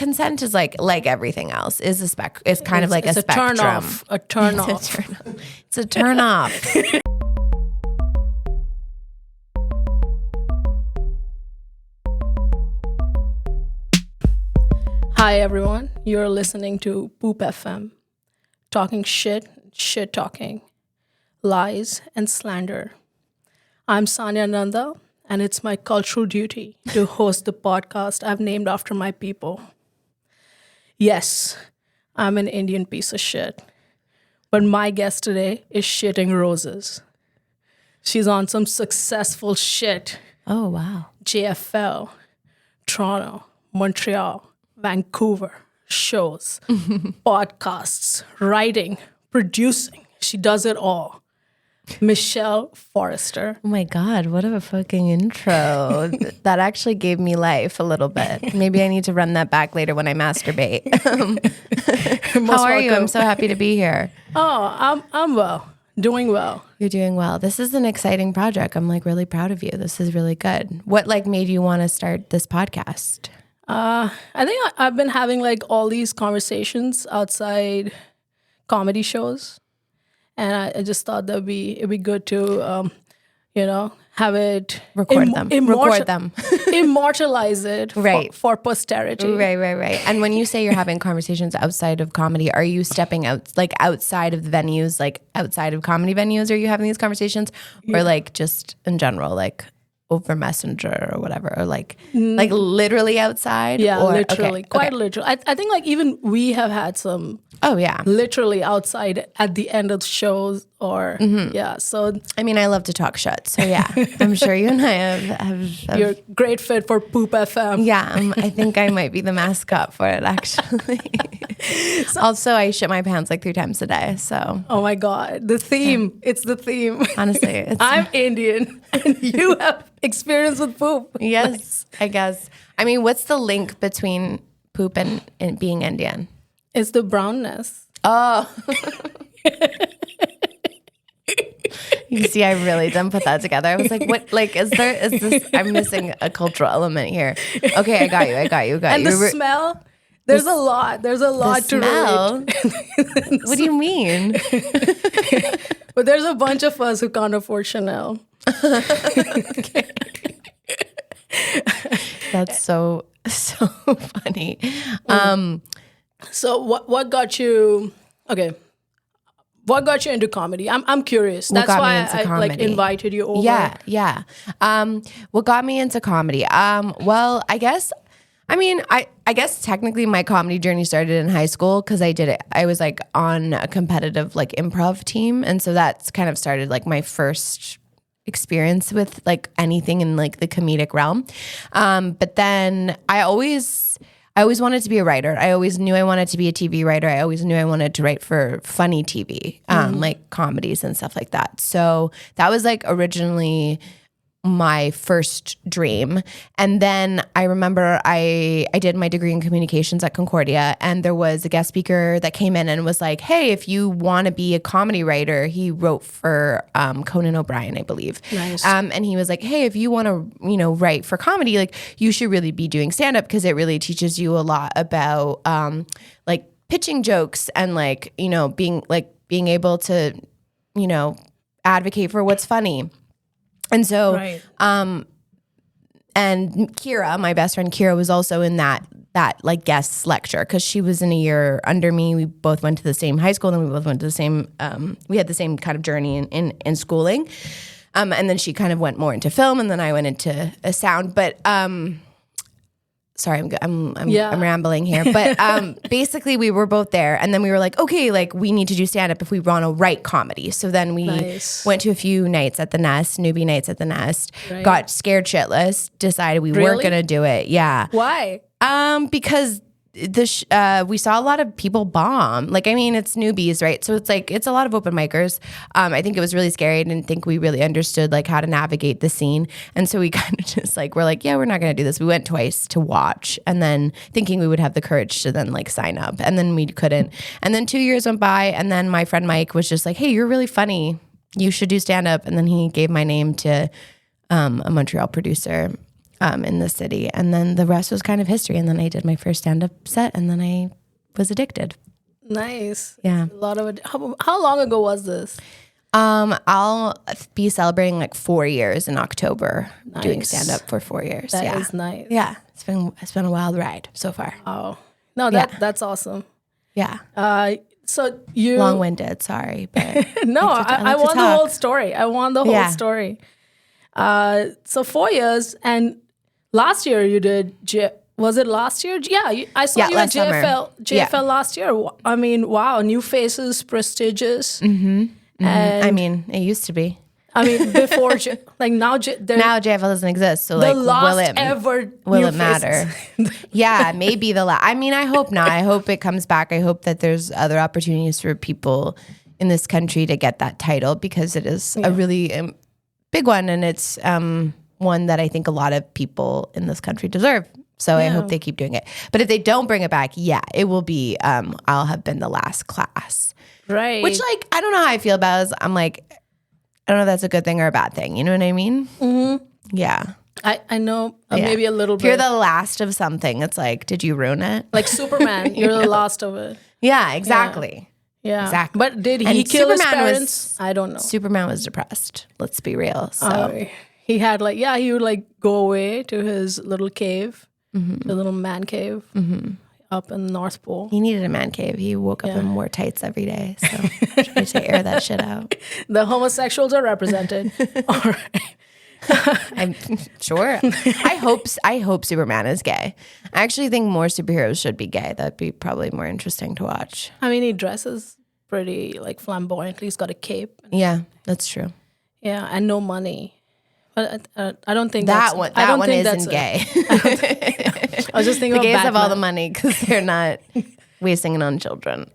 consent is like everything else is it's kind of like a spectrum. A turn off. It's a turn off. Hi everyone, you're listening to Poop FM, talking shit talking, lies and slander. I'm Saanya and Nanda, and it's my cultural duty to host the podcast I've named after my people. Yes, I'm an Indian piece of shit, but my guest today is shitting roses. She's on some successful shit. Oh, wow. JFL, Toronto, Montreal, Vancouver, shows, podcasts, writing, producing. She does it all. Michelle Forrester. Oh my God, what a fucking intro. That actually gave me life a little bit. Maybe I need to run that back later when I masturbate. How are you? I'm so happy to be here. Oh, I'm well. Doing well. You're doing well. This is an exciting project. I'm like really proud of you. This is really good. What like made you want to start this podcast? I think I've been having like all these conversations outside comedy shows, and I just thought it'd be good to, have it record them, immortalize it, right, for posterity, right. And when you say you're having conversations outside of comedy, are you stepping out like outside of the venues, like outside of comedy venues? Are you having these conversations, or like just in general, like over Messenger or whatever, or like literally outside? Yeah, or, literally, quite literally. I think like even we have had some. Oh yeah, literally outside at the end of the shows, or yeah. So I mean, I love to talk shit. So yeah, I'm sure you and I have you're a great fit for Poop FM. Yeah, I think I might be the mascot for it actually. Also, I shit my pants like 3 times a day. So oh my God, the theme. Yeah. It's the theme. Honestly, I'm Indian and you have experience with poop. Yes, I guess. I mean, what's the link between poop and being Indian? It's the brownness. Oh. You see, I really didn't put that together. I was like, what, like, is this, I'm missing a cultural element here. Okay, I got you. And the smell, there's a lot to smell? relate. What do you mean? But there's a bunch of us who can't afford Chanel. Okay. That's so funny. So what got you? Okay, what got you into comedy? I'm curious. That's why I like invited you over. Yeah. What got me into comedy? Well, I guess technically my comedy journey started in high school because I was like on a competitive like improv team, and so that's kind of started like my first experience with like anything in like the comedic realm. But then I always wanted to be a writer. I always knew I wanted to be a TV writer. I always knew I wanted to write for funny TV, like comedies and stuff like that. So that was like originally my first dream. And then I remember I did my degree in communications at Concordia, and there was a guest speaker that came in and was like, hey, if you want to be a comedy writer, he wrote for Conan O'Brien, I believe. Nice. And he was like, hey, if you want to, write for comedy, like you should really be doing stand-up because it really teaches you a lot about like pitching jokes and like, being able to, advocate for what's funny. And so, right. And Kira, my best friend Kira, was also in that like guest lecture because she was in a year under me. We both went to the same high school, and we both went to the same. We had the same kind of journey in schooling, and then she kind of went more into film, and then I went into sound. But sorry, I'm rambling here, but basically we were both there, and then we were like, okay, like we need to do stand up if we want to write comedy. So then we went to a few nights at the Nest, newbie nights at the Nest, got scared shitless, decided we weren't gonna do it. Yeah. Why? Because we saw a lot of people bomb. Like, I mean, it's newbies, right? So it's a lot of open micers. I think it was really scary. I didn't think we really understood like how to navigate the scene. And so we kind of just like, we're like, yeah, we're not going to do this. We went twice to watch, and then thinking we would have the courage to then like sign up, and then we couldn't. And then 2 years went by, and then my friend Mike was just like, hey, you're really funny. You should do stand up. And then he gave my name to a Montreal producer. in the city. And then the rest was kind of history. And then I did my first stand-up set, and then I was addicted. Nice. Yeah. A lot of it. How long ago was this? I'll be celebrating like 4 years in October, doing Nice. stand-up for 4 years. That yeah. is nice. Yeah. It's been a wild ride so far. Oh, no, Yeah. that's awesome. Yeah. So you Long-winded, sorry. But no, I want the whole story. I want the whole Yeah. story. So 4 years, and last year you did. Was it last year? Yeah, I saw Yeah, you at last summer. JFL last year. I mean, wow, new faces, prestigious. And I mean, it used to be. I mean, before like now, Now JFL doesn't exist, so the like, last ever will new it matter? faces. Yeah, maybe the last. I mean, I hope not. I hope it comes back. I hope that there's other opportunities for people in this country to get that title, because it is a really big one, and it's one that I think a lot of people in this country deserve. So I hope they keep doing it. But if they don't bring it back, it will be. I'll have been the last class, Right. which like I don't know how I feel about it. I'm like, I don't know if that's a good thing or a bad thing. You know what I mean? Mm-hmm. Yeah. I know maybe a little If you're bit. the last of something, it's like, did you ruin it? Like Superman, you're the last of it. Yeah, exactly. Yeah. Exactly. But did he And kill his Superman was- parents? I don't know. Superman was depressed. Let's be real. So He had he would like go away to his little cave, the little man cave up in the North Pole. he needed a man cave. He woke up and wore tights every day. So tried to air that shit out. The homosexuals are represented. All right. I'm sure. I hope Superman is gay. I actually think more superheroes should be gay. That'd be probably more interesting to watch. I mean, he dresses pretty like flamboyantly. He's got a cape. Yeah, that's true. Yeah, and no money. But I don't think That that's, one I don't one think isn't that's gay. I was just thinking The gays about have all the Batman. money because they're not wasting it on children.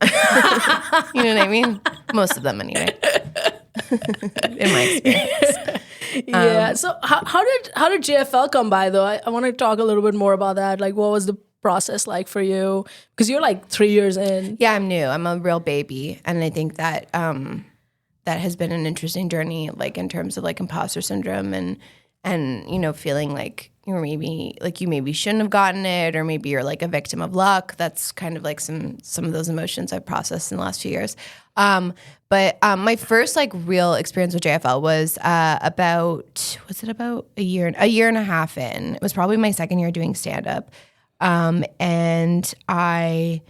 You know what I mean? Most of them, anyway. In my experience. Yeah. So how did JFL come by though? I want to talk a little bit more about that. Like, what was the process like for you? Because you're like 3 years in. Yeah, I'm new. I'm a real baby, and I think that that has been an interesting journey, like in terms of like imposter syndrome and you know, feeling like you maybe shouldn't have gotten it, or maybe you're like a victim of luck. That's kind of like some of those emotions I've processed in the last few years. But my first like real experience with JFL was about a year and a half in. It was probably my second year doing stand up, and I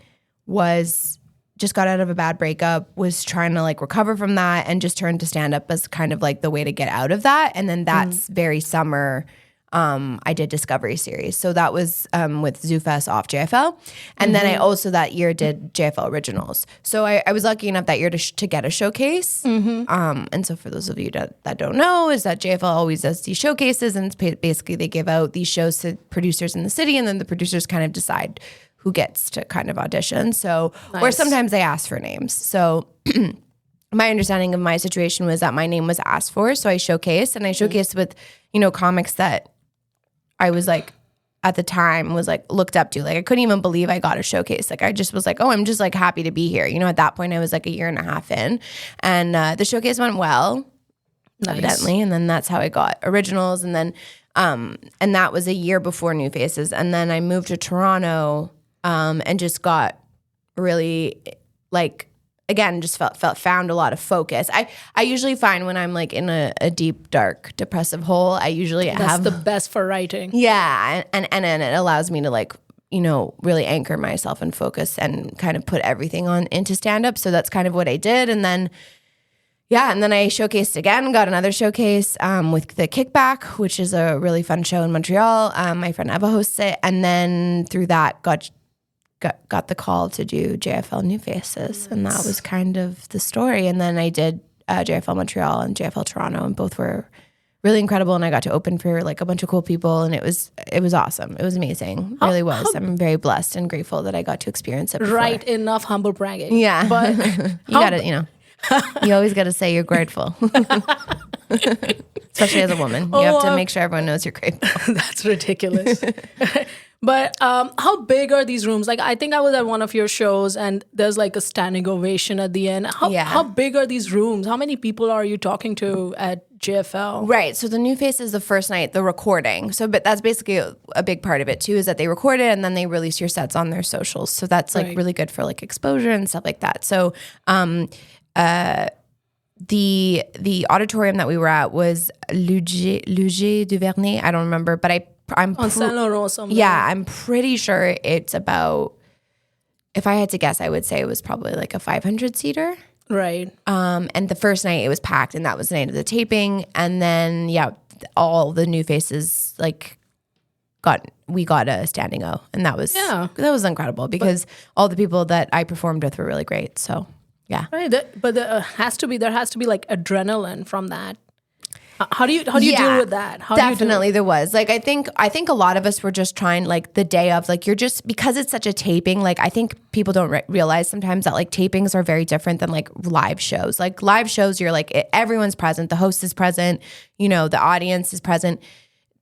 was just got out of a bad breakup, was trying to like recover from that, and just turned to stand up as kind of like the way to get out of that. And then that's very summer, I did Discovery Series. So that was with ZooFest off JFL. And then I also that year did JFL Originals. So I was lucky enough that year to get a showcase. And so for those of you that don't know, is that JFL always does these showcases, and it's basically they give out these shows to producers in the city, and then the producers kind of decide who gets to kind of audition. So, or sometimes they ask for names. So my understanding of my situation was that my name was asked for. So I showcased, and I showcased with, you know, comics that I was like, at the time was like looked up to. Like I couldn't even believe I got a showcase. Like I just was like, oh, I'm just like happy to be here. You know, at that point I was like a year and a half in, and the showcase went well, evidently. And then that's how I got Originals. And then, and that was a year before New Faces. And then I moved to Toronto, and just got really like, again, just found a lot of focus. I usually find when I'm like in a deep, dark, depressive hole, I usually That's the best for writing. Yeah. And it allows me to like, you know, really anchor myself and focus and kind of put everything into stand-up. So that's kind of what I did. And then, and then I showcased again, got another showcase with The Kickback, which is a really fun show in Montreal. My friend Eva hosts it. And then through that got the call to do JFL New Faces. And that was kind of the story. And then I did JFL Montreal and JFL Toronto, and both were really incredible. And I got to open for like a bunch of cool people, and it was awesome. It was amazing. It really was. I'm very blessed and grateful that I got to experience it before. Right, enough humble bragging. Yeah. But you gotta, you know, you always gotta say you're grateful. Especially as a woman. You have to make sure everyone knows you're grateful. That's ridiculous. But how big are these rooms? Like, I think I was at one of your shows and there's like a standing ovation at the end. How big are these rooms? How many people are you talking to at JFL? Right. So the new face is the first night, the recording. So, but that's basically a big part of it too, is that they record it and then they release your sets on their socials. So that's like really good for like exposure and stuff like that. So, the auditorium that we were at was Luge du Vernet. I don't remember, but I'm on Saint Laurent or something. Yeah, I'm pretty sure it's about, if I had to guess, I would say it was probably like a 500 seater. Right. And the first night it was packed, and that was the night of the taping. And then all the new faces we got a standing O, and that was incredible because all the people that I performed with were really great. So yeah. Right. But there has to be like adrenaline from that. How do you deal with that? Definitely there was. Like, I think a lot of us were just trying, like, the day of, like, you're just, because it's such a taping, like, I think people don't realize sometimes that, like, tapings are very different than, like, live shows. Like, live shows, you're, like, everyone's present. The host is present. You know, the audience is present.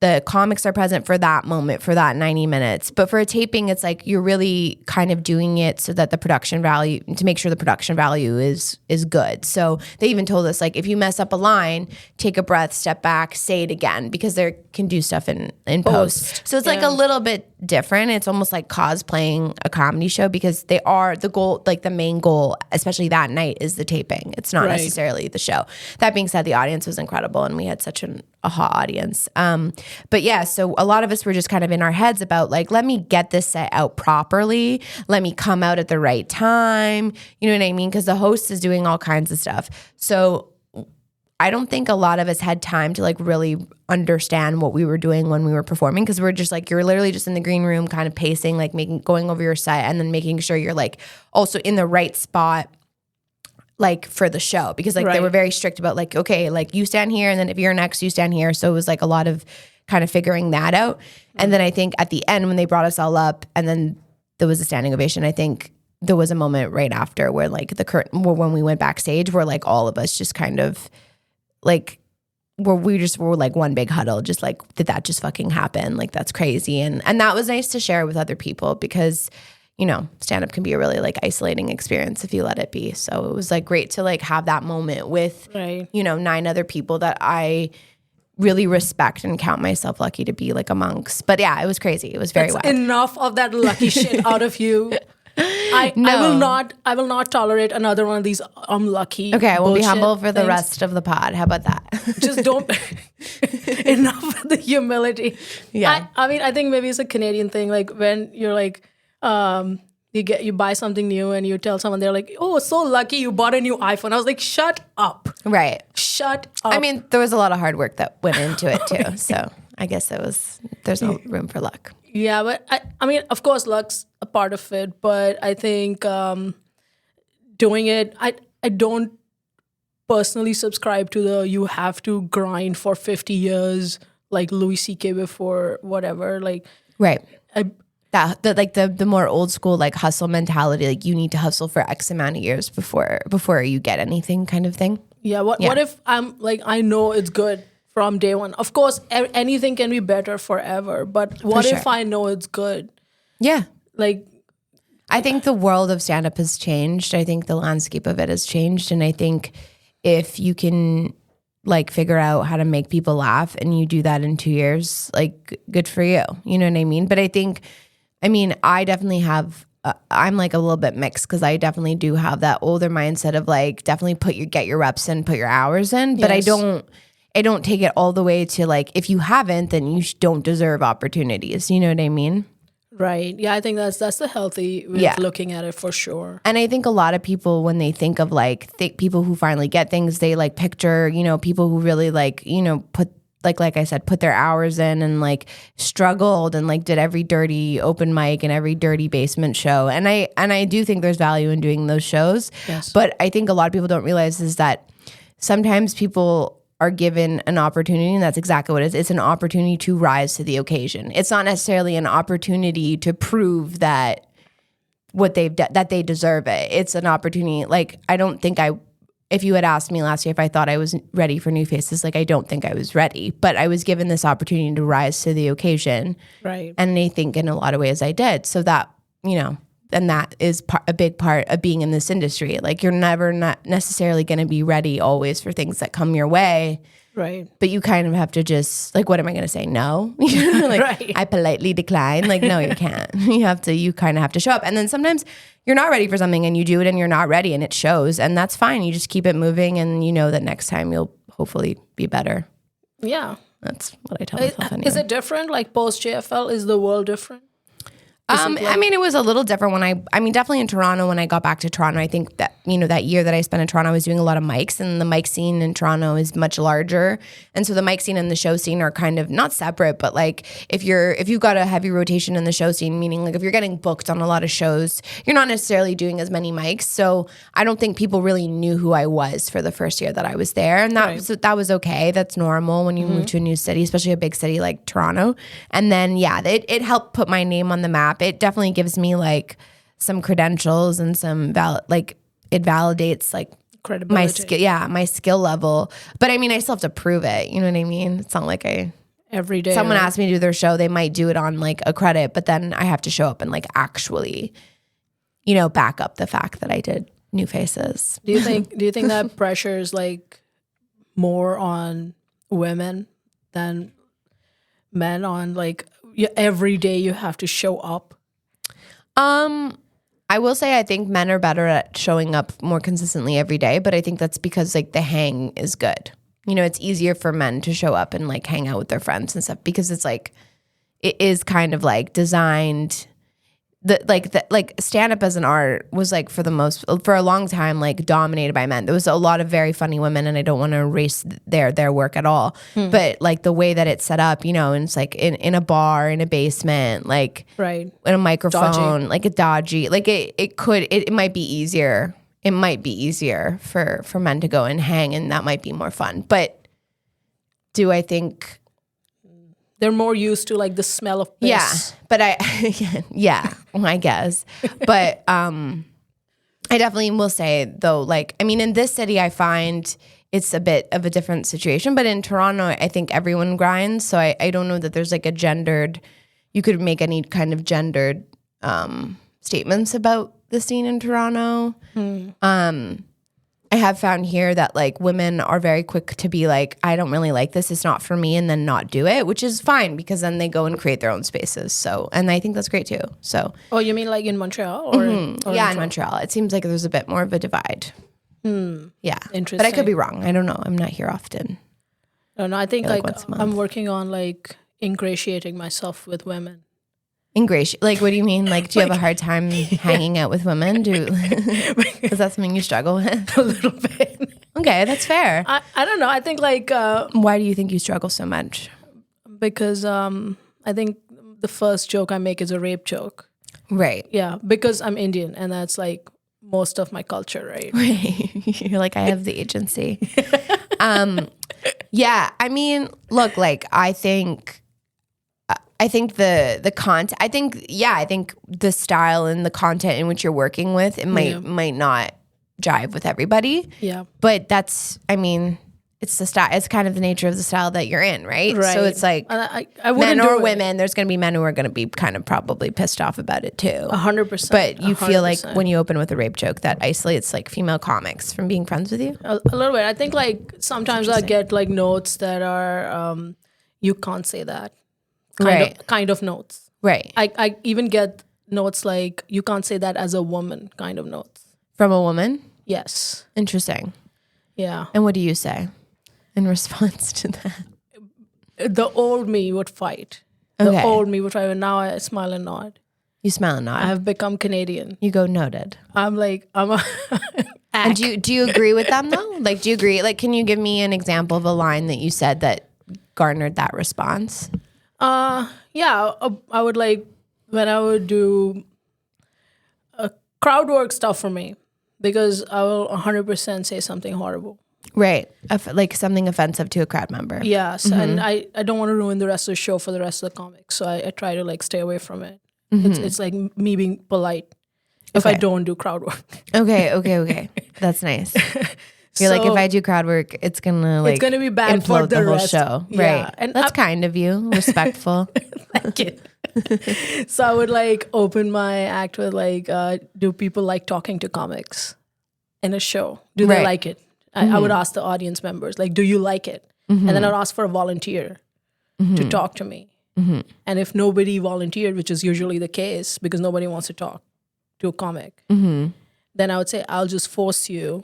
The comics are present for that moment, for that 90 minutes. But for a taping, it's like you're really kind of doing it so that the production value, to make sure the production value is good. So they even told us, like, if you mess up a line, take a breath, step back, say it again, because they can do stuff in post. So it's like a little bit different. It's almost like cosplaying a comedy show, because they are the goal, like the main goal, especially that night, is the taping. It's not necessarily the show. That being said, the audience was incredible and we had such a hot audience. But yeah, so a lot of us were just kind of in our heads about, like, let me get this set out properly. Let me come out at the right time. You know what I mean? Because the host is doing all kinds of stuff. So I don't think a lot of us had time to, like, really understand what we were doing when we were performing, because we're just like, you're literally just in the green room kind of pacing, like going over your set and then making sure you're, like, also in the right spot, like, for the show, because, like, they were very strict about, like, okay, like, you stand here and then if you're next, you stand here. So it was like a lot of kind of figuring that out. And then I think at the end, when they brought us all up and then there was a standing ovation, I think there was a moment right after where, like, the curtain, when we went backstage, where, like, all of us just kind of, like, where we just were like one big huddle, just like, did that just fucking happen? Like, that's crazy. And that was nice to share with other people, because, you know, stand-up can be a really, like, isolating experience if you let it be. So it was, like, great to, like, have that moment with, you know, 9 other people that I really respect and count myself lucky to be, like, amongst. But yeah, it was crazy. It was very wild. Enough of that lucky shit out of you. I will not tolerate another one of these lucky. Okay, I will be humble for the rest of the pod. How about that? Just don't. Enough of the humility. Yeah. I mean, I think maybe it's a Canadian thing. Like, when you're like, you buy something new and you tell someone, they're like, oh, so lucky you bought a new iPhone. I was like, shut up. Right. Shut up. I mean, there was a lot of hard work that went into it too. So I guess there's no room for luck. Yeah, but I mean, of course, luck's a part of it, but I think doing it, I don't personally subscribe to you have to grind for 50 years like Louis C.K. before whatever. Like, right. The more old school, like, hustle mentality, like, you need to hustle for X amount of years before you get anything, kind of thing. Yeah. What if I'm like, I know it's good from day one? Of course, anything can be better forever, but what if I know it's good? Yeah. Like, I think the world of stand-up has changed. I think the landscape of it has changed. And I think if you can, like, figure out how to make people laugh and you do that in 2 years, like, good for you. You know what I mean? But I definitely have, I'm, like, a little bit mixed, because I definitely do have that older mindset of, like, definitely get your reps in, put your hours in. But I don't take it all the way to, like, if you haven't, then you don't deserve opportunities. You know what I mean? Right. Yeah, I think that's the healthy way of looking at it, for sure. And I think a lot of people, when they think of, like, people who finally get things, they, like, picture, you know, people who really, like, you know, put, like I said, put their hours in and, like, struggled and, like, did every dirty open mic and every dirty basement show. And I do think there's value in doing those shows. Yes. But I think a lot of people don't realize is that sometimes people are given an opportunity, and that's exactly what it is. It's an opportunity to rise to the occasion. It's not necessarily an opportunity to prove that what they've done, that they deserve it. It's an opportunity. Like, I don't think I if you had asked me last year if I thought I was ready for New Faces, like I don't think I was ready, but I was given this opportunity to rise to the occasion. Right. And I think in a lot of ways I did. So that, and that is a big part of being in this industry. Like you're never not necessarily going to be ready always for things that come your way. Right. But you kind of have to just, like, what am I going to say? No. Like, right. I politely decline. Like, no, you can't. You kind of have to show up. And then sometimes you're not ready for something and you do it and you're not ready and it shows. And that's fine. You just keep it moving and you know that next time you'll hopefully be better. Yeah. That's what I tell myself anyway. Is it different? Like post JFL, is the world different? I mean, it was a little different when definitely in Toronto, when I got back to Toronto, I think that, that year that I spent in Toronto, I was doing a lot of mics, and the mic scene in Toronto is much larger. And so the mic scene and the show scene are kind of not separate, but like if you've got a heavy rotation in the show scene, meaning like if you're getting booked on a lot of shows, you're not necessarily doing as many mics. So I don't think people really knew who I was for the first year that I was there. And that was okay. That's normal when you move to a new city, especially a big city like Toronto. And then, it helped put my name on the map. It definitely gives me like some credentials and some it validates like credibility. my skill level. But I mean, I still have to prove it. You know what I mean? It's not like every day someone asked me to do their show, they might do it on like a credit, but then I have to show up and like actually, back up the fact that I did New Faces. Do you think that pressure is like more on women than men on like every day you have to show up? I will say I think men are better at showing up more consistently every day, but I think that's because like the hang is good. It's easier for men to show up and like hang out with their friends and stuff because it's like it is kind of like designed. The stand up as an art was like for a long time like dominated by men. There was a lot of very funny women, and I don't want to erase their work at all. But like the way that it's set up, and it's like in a bar, in a basement, like right, in a microphone, dodgy. like a dodgy, like it might be easier. It might be easier for men to go and hang, and that might be more fun. But do I think they're more used to like the smell of piss? Yeah, but I guess. But I definitely will say though, like, I mean, in this city, I find it's a bit of a different situation. But in Toronto, I think everyone grinds. So I don't know that there's like you could make any kind of gendered statements about the scene in Toronto. I have found here that like women are very quick to be like, I don't really like this, it's not for me, and then not do it, which is fine because then they go and create their own spaces. So, and I think that's great too. So, oh, you mean like in Montreal or in Montreal? It seems like there's a bit more of a divide. Yeah, interesting. But I could be wrong. I don't know. I'm not here often. No, I think like I'm working on like ingratiating myself with women. Like, what do you mean? Like, do you have a hard time hanging out with women? Is that something you struggle with? A little bit. Okay, that's fair. I don't know. I think like... why do you think you struggle so much? Because I think the first joke I make is a rape joke. Right. Yeah, because I'm Indian and that's like most of my culture, right? Right. You're like, I have the agency. Yeah, I mean, look, like, I think the content, I think the style and the content in which you're working with, it might not jive with everybody. Yeah. But that's, I mean, it's the style, it's kind of the nature of the style that you're in, right? Right. So it's like I men or women, there's going to be men who are going to be kind of probably pissed off about it too. 100%. But you 100%. feel like when you open with a rape joke that isolates like female comics from being friends with you? A little bit. I think like sometimes I get like notes that are, you can't say that. Kind of notes. Right. I even get notes like, you can't say that as a woman kind of notes. From a woman? Yes. Interesting. Yeah. And what do you say in response to that? The old me would fight. Okay. The old me would fight, and now I smile and nod. You smile and nod. I have become Canadian. You go noted. I'm a... And do you agree with them though? Like, do you agree? Like, can you give me an example of a line that you said that garnered that response? Yeah, I would like when I would do crowd work stuff for me because I will 100% say something horrible. Right. Like something offensive to a crowd member. Yes. And I don't want to ruin the rest of the show for the rest of the comics. So I try to like stay away from it. It's like me being polite if I don't do crowd work. Okay. That's nice. You're like, if I do crowd work, it's gonna like it's gonna be bad for implode the whole rest. show, Yeah. right? And That's kind of you, respectful. Thank you. So I would like open my act with like, do people like talking to comics in a show? Do they Right. like it? I would ask the audience members, like, do you like it? And then I'd ask for a volunteer to talk to me. And if nobody volunteered, which is usually the case because nobody wants to talk to a comic, then I would say, I'll just force you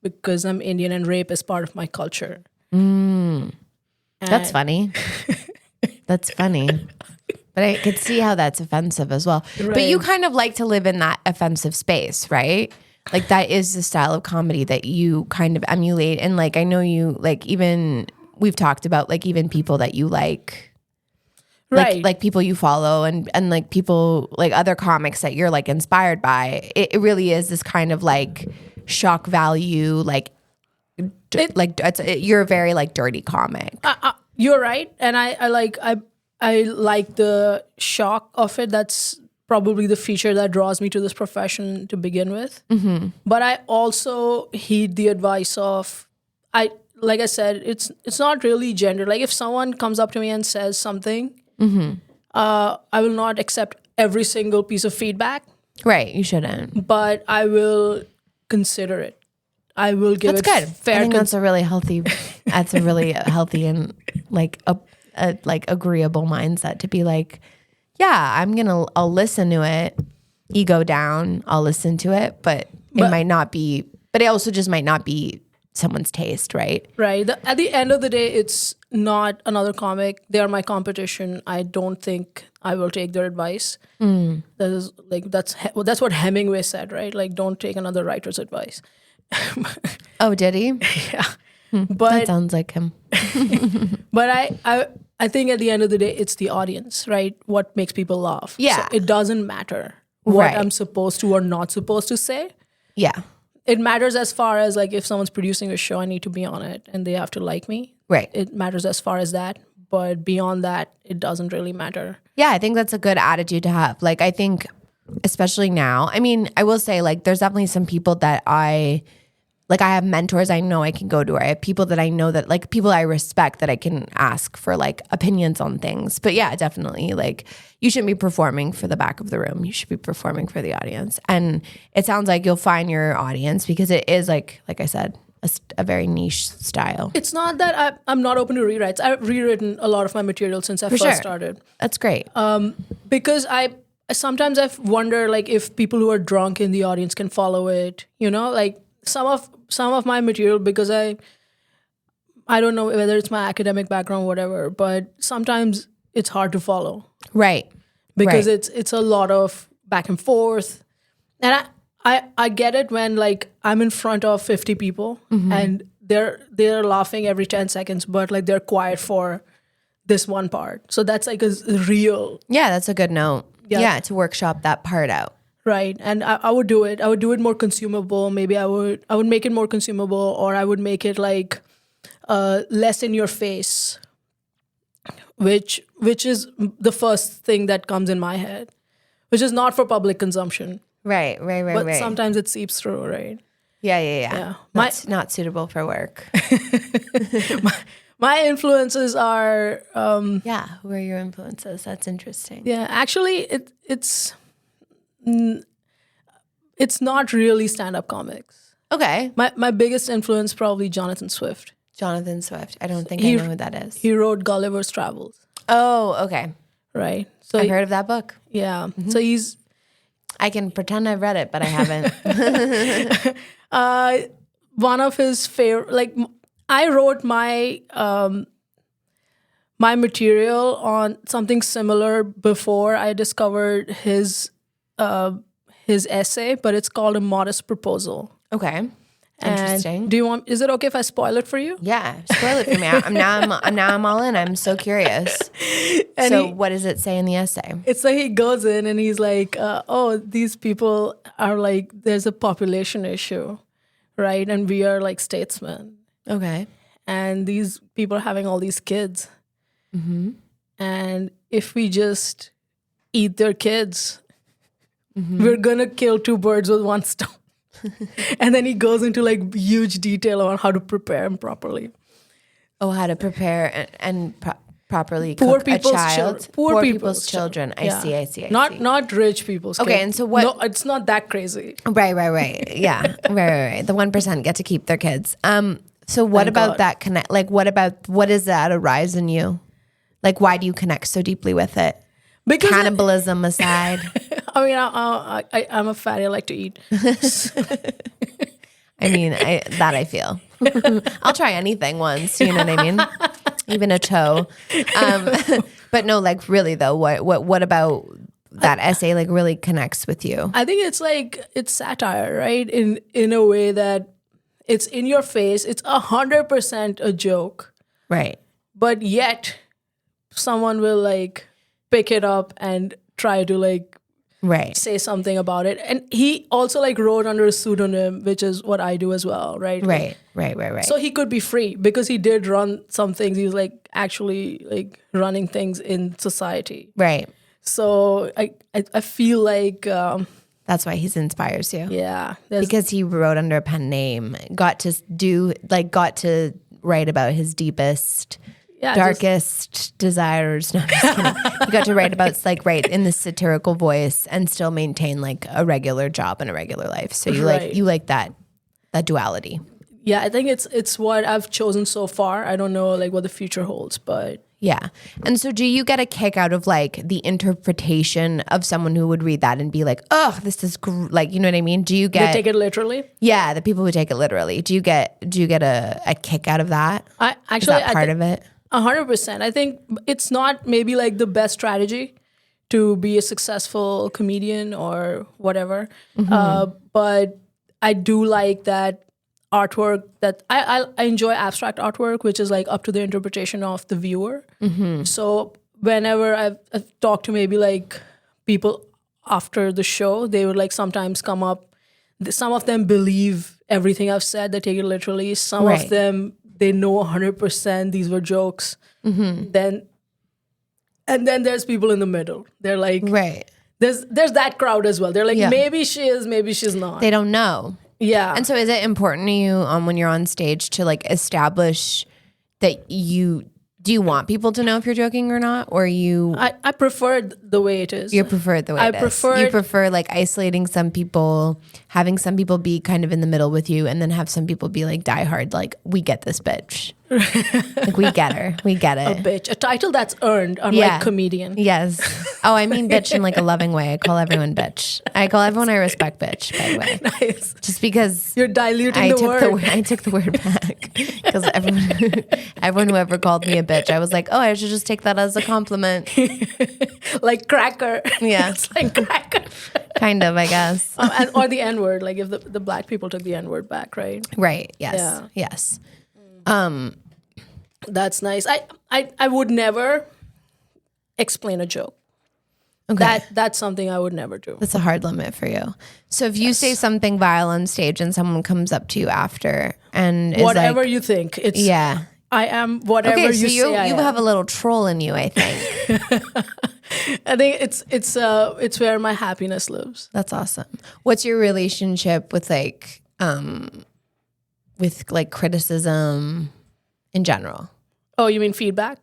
because I'm Indian and rape is part of my culture. That's funny. That's funny. But I could see how that's offensive as well. Right. But you kind of like to live in that offensive space, right? Like that is the style of comedy that you kind of emulate. And like, I know you like, even we've talked about like even people that you like, Right. like people you follow and like people like other comics that you're like inspired by. It really is this kind of like shock value, like you're a very like dirty comic. You're right. And I like the shock of it. That's probably the feature that draws me to this profession to begin with. But I also heed the advice of, like I said, it's not really gender. Like if someone comes up to me and says something, I will not accept every single piece of feedback. Right, you shouldn't. But I will consider it. I will give That's it good. fair. I think that's a really healthy. That's a really healthy and like a like agreeable mindset to be like, yeah, I'll listen to it, ego down, I'll listen to it, but it might not be. But it also just might not be someone's taste, right? Right. At the end of the day, it's not another comic. They are my competition. I don't think I will take their advice. That is like that's what Hemingway said, right? Like, don't take another writer's advice. Oh, did he? Yeah. That But sounds like him. but I think at the end of the day, it's the audience, right? What makes people laugh. Yeah. So it doesn't matter what Right. I'm supposed to or not supposed to say. Yeah. It matters as far as like if someone's producing a show, I need to be on it and they have to like me. Right. It matters as far as that. But beyond that, it doesn't really matter. Yeah, I think that's a good attitude to have. Like, I think, especially now, I mean, I will say, like, there's definitely some people that I have mentors I know I can go to. I have people that I know that, like, people I respect that I can ask for, like, opinions on things. But yeah, definitely, like, you shouldn't be performing for the back of the room. You should be performing for the audience. And it sounds like you'll find your audience because it is, like I said, a very niche style. It's not that I'm not open to rewrites. I've rewritten a lot of my material since I first started. That's great. Because sometimes I wonder, like, if people who are drunk in the audience can follow it. You know, like some of my material, because I don't know whether it's my academic background or whatever, but sometimes it's hard to follow. Right. Because right. it's a lot of back and forth. And I get it when like I'm in front of 50 people and they're laughing every 10 seconds, but like they're quiet for this one part. So that's like a real. Yeah, that's a good note. Yeah, to workshop that part out. Right. And I would do it. I would do it more consumable. Maybe I would make it more consumable, or I would make it like less in your face, which is the first thing that comes in my head, which is not for public consumption. Right. But sometimes it seeps through, right? Yeah. Not suitable for work. My influences are... who are your influences? That's interesting. Yeah, actually, it's not really stand-up comics. Okay. My biggest influence probably Jonathan Swift. Jonathan Swift. I don't think I know who that is. He wrote Gulliver's Travels. Oh, okay. Right. So I've heard of that book. Yeah. Mm-hmm. So I can pretend I've read it, but I haven't. One of his favorite, like I wrote my my material on something similar before I discovered his essay, but it's called A Modest Proposal. Okay. Interesting. And is it okay if I spoil it for you? Yeah, spoil it for me. I'm all in. I'm so curious. So what does it say in the essay? It's like he goes in and he's like, these people are like, there's a population issue, right? And we are like statesmen. Okay. And these people are having all these kids. Mm-hmm. And if we just eat their kids, we're going to kill two birds with one stone. And then he goes into like huge detail on how to prepare him properly. Oh, how to prepare and properly Poor cook people's a child. children. Poor people's children. I see. Not rich people's Okay, kids. and so what? No, it's not that crazy. Right. Yeah, right. The 1% get to keep their kids. So what Thank about God. that connect? Like, what does that arise in you? Like, why do you connect so deeply with it? Because Cannibalism aside. I mean, I'm a fatty. I like to eat. I mean, I feel. I'll try anything once, you know what I mean? Even a toe. But no, like really though, what about that essay like really connects with you? I think it's satire, right? In a way that it's in your face. It's 100% a joke, Right. but yet someone will like pick it up and try to like Right. say something about it. And he also like wrote under a pseudonym, which is what I do as well, right? Right. So he could be free because he did run some things. He was like actually like running things in society. Right. So I feel like That's why he inspires you. yeah, Because he wrote under a pen name, got to write about his deepest, darkest desires. No, I'm just kidding. He got to write about like in the satirical voice and still maintain like a regular job and a regular life. So you like that duality. Yeah, I think it's what I've chosen so far. I don't know like what the future holds, but Yeah. And so do you get a kick out of like the interpretation of someone who would read that and be like, oh, this is like, you know what I mean? Do you get they take it literally? Yeah, the people who take it literally. Do you get a kick out of that? I actually Is that part of it? 100%. I think it's not maybe like the best strategy to be a successful comedian or whatever. But I do like that artwork that I enjoy abstract artwork, which is like up to the interpretation of the viewer. So whenever I've talked to maybe like people after the show, they would like sometimes come up. Some of them believe everything I've said. They take it literally. Some of them, they know 100% these were jokes. Then there's people in the middle. They're like, there's that crowd as well. They're like, maybe she is, maybe she's not. They don't know. Yeah. And so is it important to you when you're on stage to like establish that do you want people to know if you're joking or not? Or you I prefer the way it is. You prefer it the way it is. You prefer like isolating some people, having some people be kind of in the middle with you, and then have some people be like diehard, like, we get this bitch. Like, we get her. We get it. A bitch. A title that's earned, unlike comedian. Yes. Oh, I mean bitch in like a loving way. I call everyone bitch. I call everyone I respect bitch, by the way. Nice. Just because you're diluting the word. I took the word back. Because everyone who ever called me a bitch, I was like, oh, I should just take that as a compliment. Like cracker. Yeah. It's like cracker. Kind of, I guess. Or the N-word, like if the black people took the N-word back, right? Right. Yes. Yeah. Yes. That's nice. I would never explain a joke. Okay. That's something I would never do. That's a hard limit for you. So if you say something vile on stage and someone comes up to you after and is whatever like, you think, it's yeah, I am whatever okay, so you say. You have a little troll in you, I think. I think it's where my happiness lives. That's awesome. What's your relationship with like criticism in general? Oh, you mean feedback?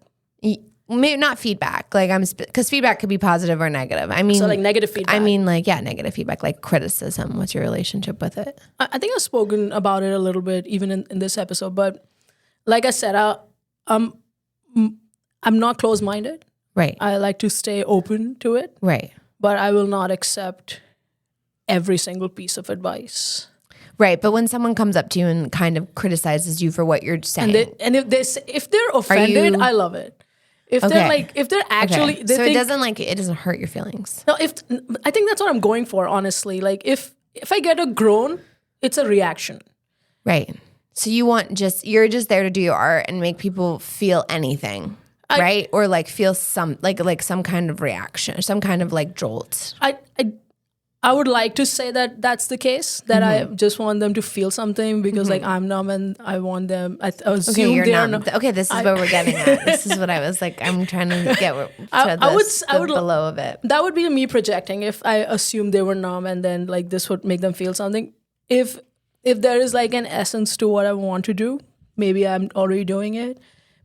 Maybe not feedback. Like because feedback could be positive or negative. I mean, so like negative feedback. I mean, like negative feedback, like criticism. What's your relationship with it? I think I've spoken about it a little bit even in this episode. But like I said, I'm not closed-minded. Right. I like to stay open to it. Right. But I will not accept every single piece of advice. Right, but when someone comes up to you and kind of criticizes you for what you're saying, and if they're offended, I love it. If they're actually, so it doesn't hurt your feelings. No, I think that's what I'm going for, honestly. Like if I get a groan, it's a reaction. Right. So you're just there to do your art and make people feel anything, right? Or like feel some like some kind of reaction, some kind of like jolt. I would like to say that that's the case, that I just want them to feel something because like I'm numb and I want them, I assume they're numb. Okay, this is what we're getting at. This is what I was like, I'm trying to get the below of it. That would be me projecting if I assume they were numb and then like this would make them feel something. if there is like an essence to what I want to do, maybe I'm already doing it.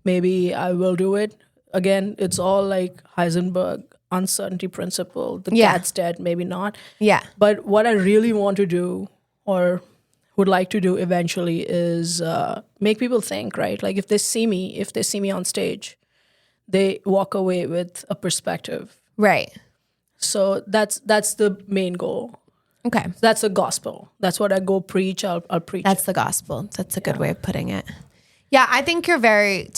Maybe I will do it. Again, it's all like Heisenberg uncertainty principle. The cat's dead, maybe not. Yeah. But what I really want to do or would like to do eventually is make people think, right? Like if they see me on stage, they walk away with a perspective. Right. So that's the main goal. Okay. That's the gospel. That's what I go preach. I'll preach. That's the gospel. That's a good way of putting it. Yeah, I think you're very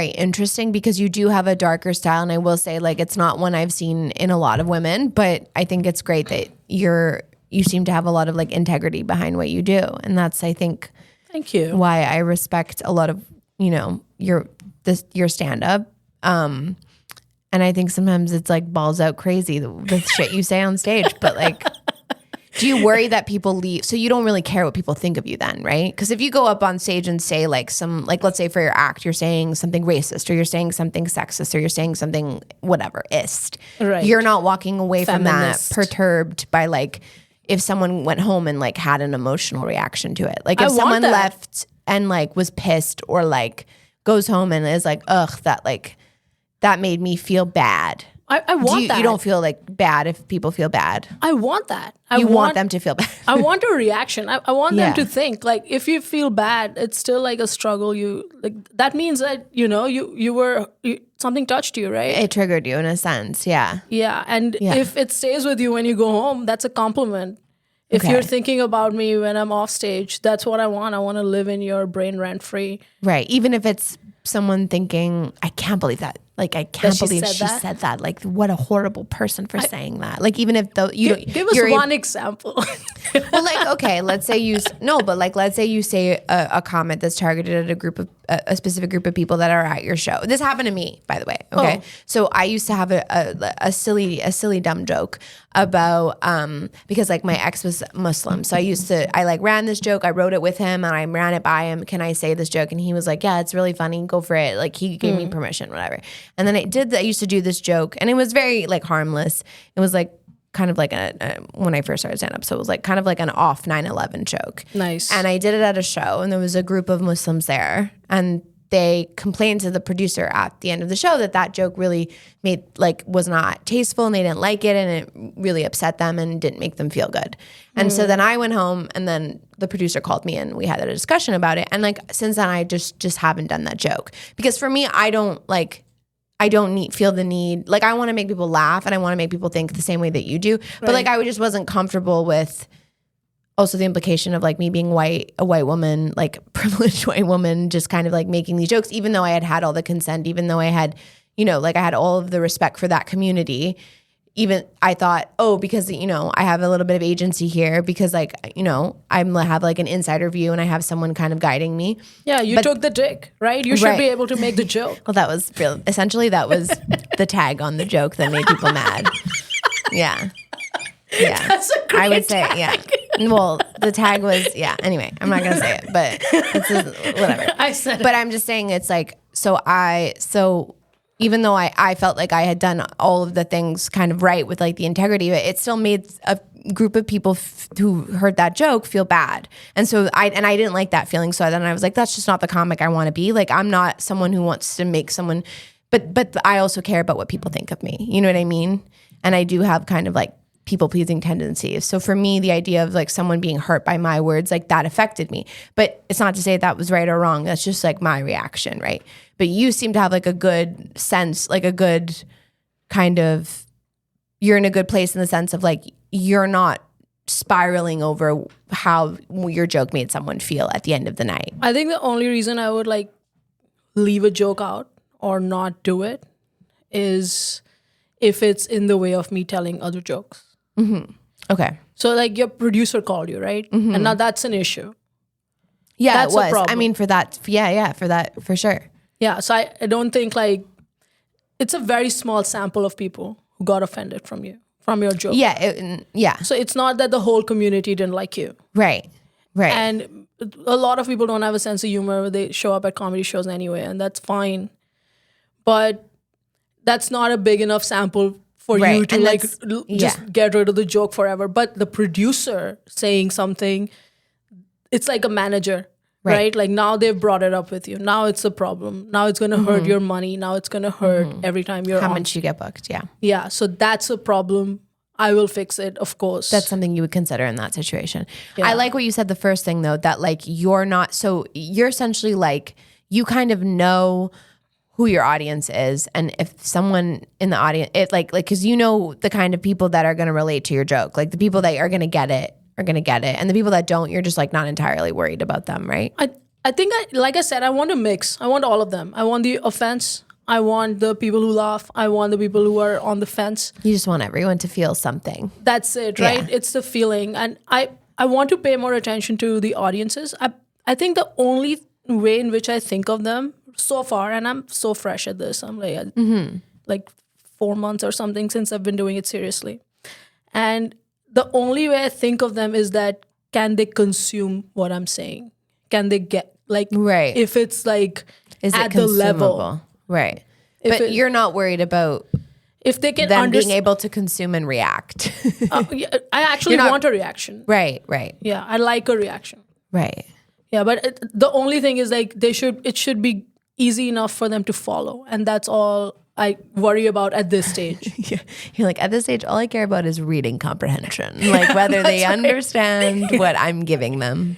interesting because you do have a darker style. And I will say, like, it's not one I've seen in a lot of women, but I think it's great that you seem to have a lot of like integrity behind what you do. And that's, I think, thank you, why I respect a lot of, your stand-up. And I think sometimes it's like balls out crazy, the shit you say on stage. But like, do you worry that people leave? So you don't really care what people think of you then, right? Because if you go up on stage and say like let's say for your act, you're saying something racist or you're saying something sexist or you're saying something whatever-ist. Right. You're not walking away Feminist. from that perturbed by like, if someone went home and like had an emotional reaction to it. Like if someone left and like was pissed or like goes home and is like, ugh, that made me feel bad. I want that. You don't feel like bad if people feel bad. I want that. You want them to feel bad. I want a reaction. I want them to think. Like if you feel bad, it's still like a struggle. That means that something touched you, right? It triggered you in a sense. Yeah. Yeah, and if it stays with you when you go home, that's a compliment. If you're thinking about me when I'm off stage, that's what I want. I want to live in your brain rent free. Right. Even if it's someone thinking, I can't believe that. Like, I can't believe she said that. Like, what a horrible person for saying that. Like, even if give us one example. Well, like, okay, let's say let's say you say a comment that's targeted at a specific group of people that are at your show. This happened to me, by the way. Okay. Oh. So I used to have a silly dumb joke about, because like my ex was Muslim. So I like ran this joke. I wrote it with him and I ran it by him. Can I say this joke? And he was like, yeah, it's really funny. Go for it. Like he gave me permission, whatever. And then I used to do this joke and it was very like harmless. It was like kind of like when I first started stand up. So it was like kind of like an off 9/11 joke. Nice. And I did it at a show and there was a group of Muslims there and they complained to the producer at the end of the show that joke really was not tasteful and they didn't like it and it really upset them and didn't make them feel good. And so then I went home and then the producer called me and we had a discussion about it. And like since then I just haven't done that joke because for me I don't feel the need. Like I want to make people laugh and I want to make people think the same way that you do. But like I just wasn't comfortable with also the implication of like me being a white woman, like privileged white woman, just kind of like making these jokes, even though I had all the consent, even though I had, like I had all of the respect for that community. Even I thought, because, I have a little bit of agency here because like, I have like an insider view and I have someone kind of guiding me. Yeah, you took the dick, right? You should be able to make the joke. Well, that was the tag on the joke that made people mad. Yeah. Yeah. That's a great I would say, tag. yeah. Well, the tag was, anyway, I'm not going to say it, but whatever. I said it. But I'm just saying it's like, so even though I felt like I had done all of the things kind of right with like the integrity of it, it still made a group of people who heard that joke feel bad. And so I didn't like that feeling. So then I was like, that's just not the comic I want to be. Like, I'm not someone who wants to make someone, but I also care about what people think of me. You know what I mean? And I do have kind of like people-pleasing tendencies. So for me, the idea of like someone being hurt by my words, like that affected me. But it's not to say that was right or wrong. That's just like my reaction, right? But you seem to have like a good sense, like a good kind of, you're in a good place in the sense of like, you're not spiraling over how your joke made someone feel at the end of the night. I think the only reason I would like leave a joke out or not do it is if it's in the way of me telling other jokes. Mm-hmm. Okay. So like your producer called you, right? Mm-hmm. And now that's an issue. Yeah, that's it was. A problem. I mean, for that, for sure. Yeah, so I don't think like, it's a very small sample of people who got offended from your joke. Yeah, yeah. So it's not that the whole community didn't like you. Right. And a lot of people don't have a sense of humor. They show up at comedy shows anyway, and that's fine. But that's not a big enough sample for Right. you to And like that's- just get rid of the joke forever. But the producer saying something, it's like a manager, right? Like now they've brought it up with you. Now it's a problem. Now it's going to hurt your money. Now it's going to hurt every time you're How on. much you get booked. Yeah. Yeah. So that's a problem. I will fix it, of course. That's something you would consider in that situation. I like what you said the first thing though, that like you're essentially like, you kind of know who your audience is, and if someone in the audience, it like because you know the kind of people that are going to relate to your joke, like the people that are going to get it are going to get it, and the people that don't, you're just like not entirely worried about them, right? I think like I said, I want a mix. I want all of them. I want the offense. I want the people who laugh. I want the people who are on the fence. You just want everyone to feel something. That's it, right? Yeah. It's the feeling, and I want to pay more attention to the audiences. I think the only way in which I think of them so far, and I'm so fresh at this. I'm like 4 months or something since I've been doing it seriously. And the only way I think of them is that, can they consume what I'm saying? Can they get like, Right. if it's like Is at it the level, consumable? Right. If But you're not worried about if they can them being understand. able to consume and react. Yeah, I actually want a reaction. Right. Yeah, I like a reaction. Right. Yeah, but the only thing is like it should be easy enough for them to follow, and that's all I worry about at this stage. Yeah. You're like, at this stage, all I care about is reading comprehension, like whether they understand what I'm giving them.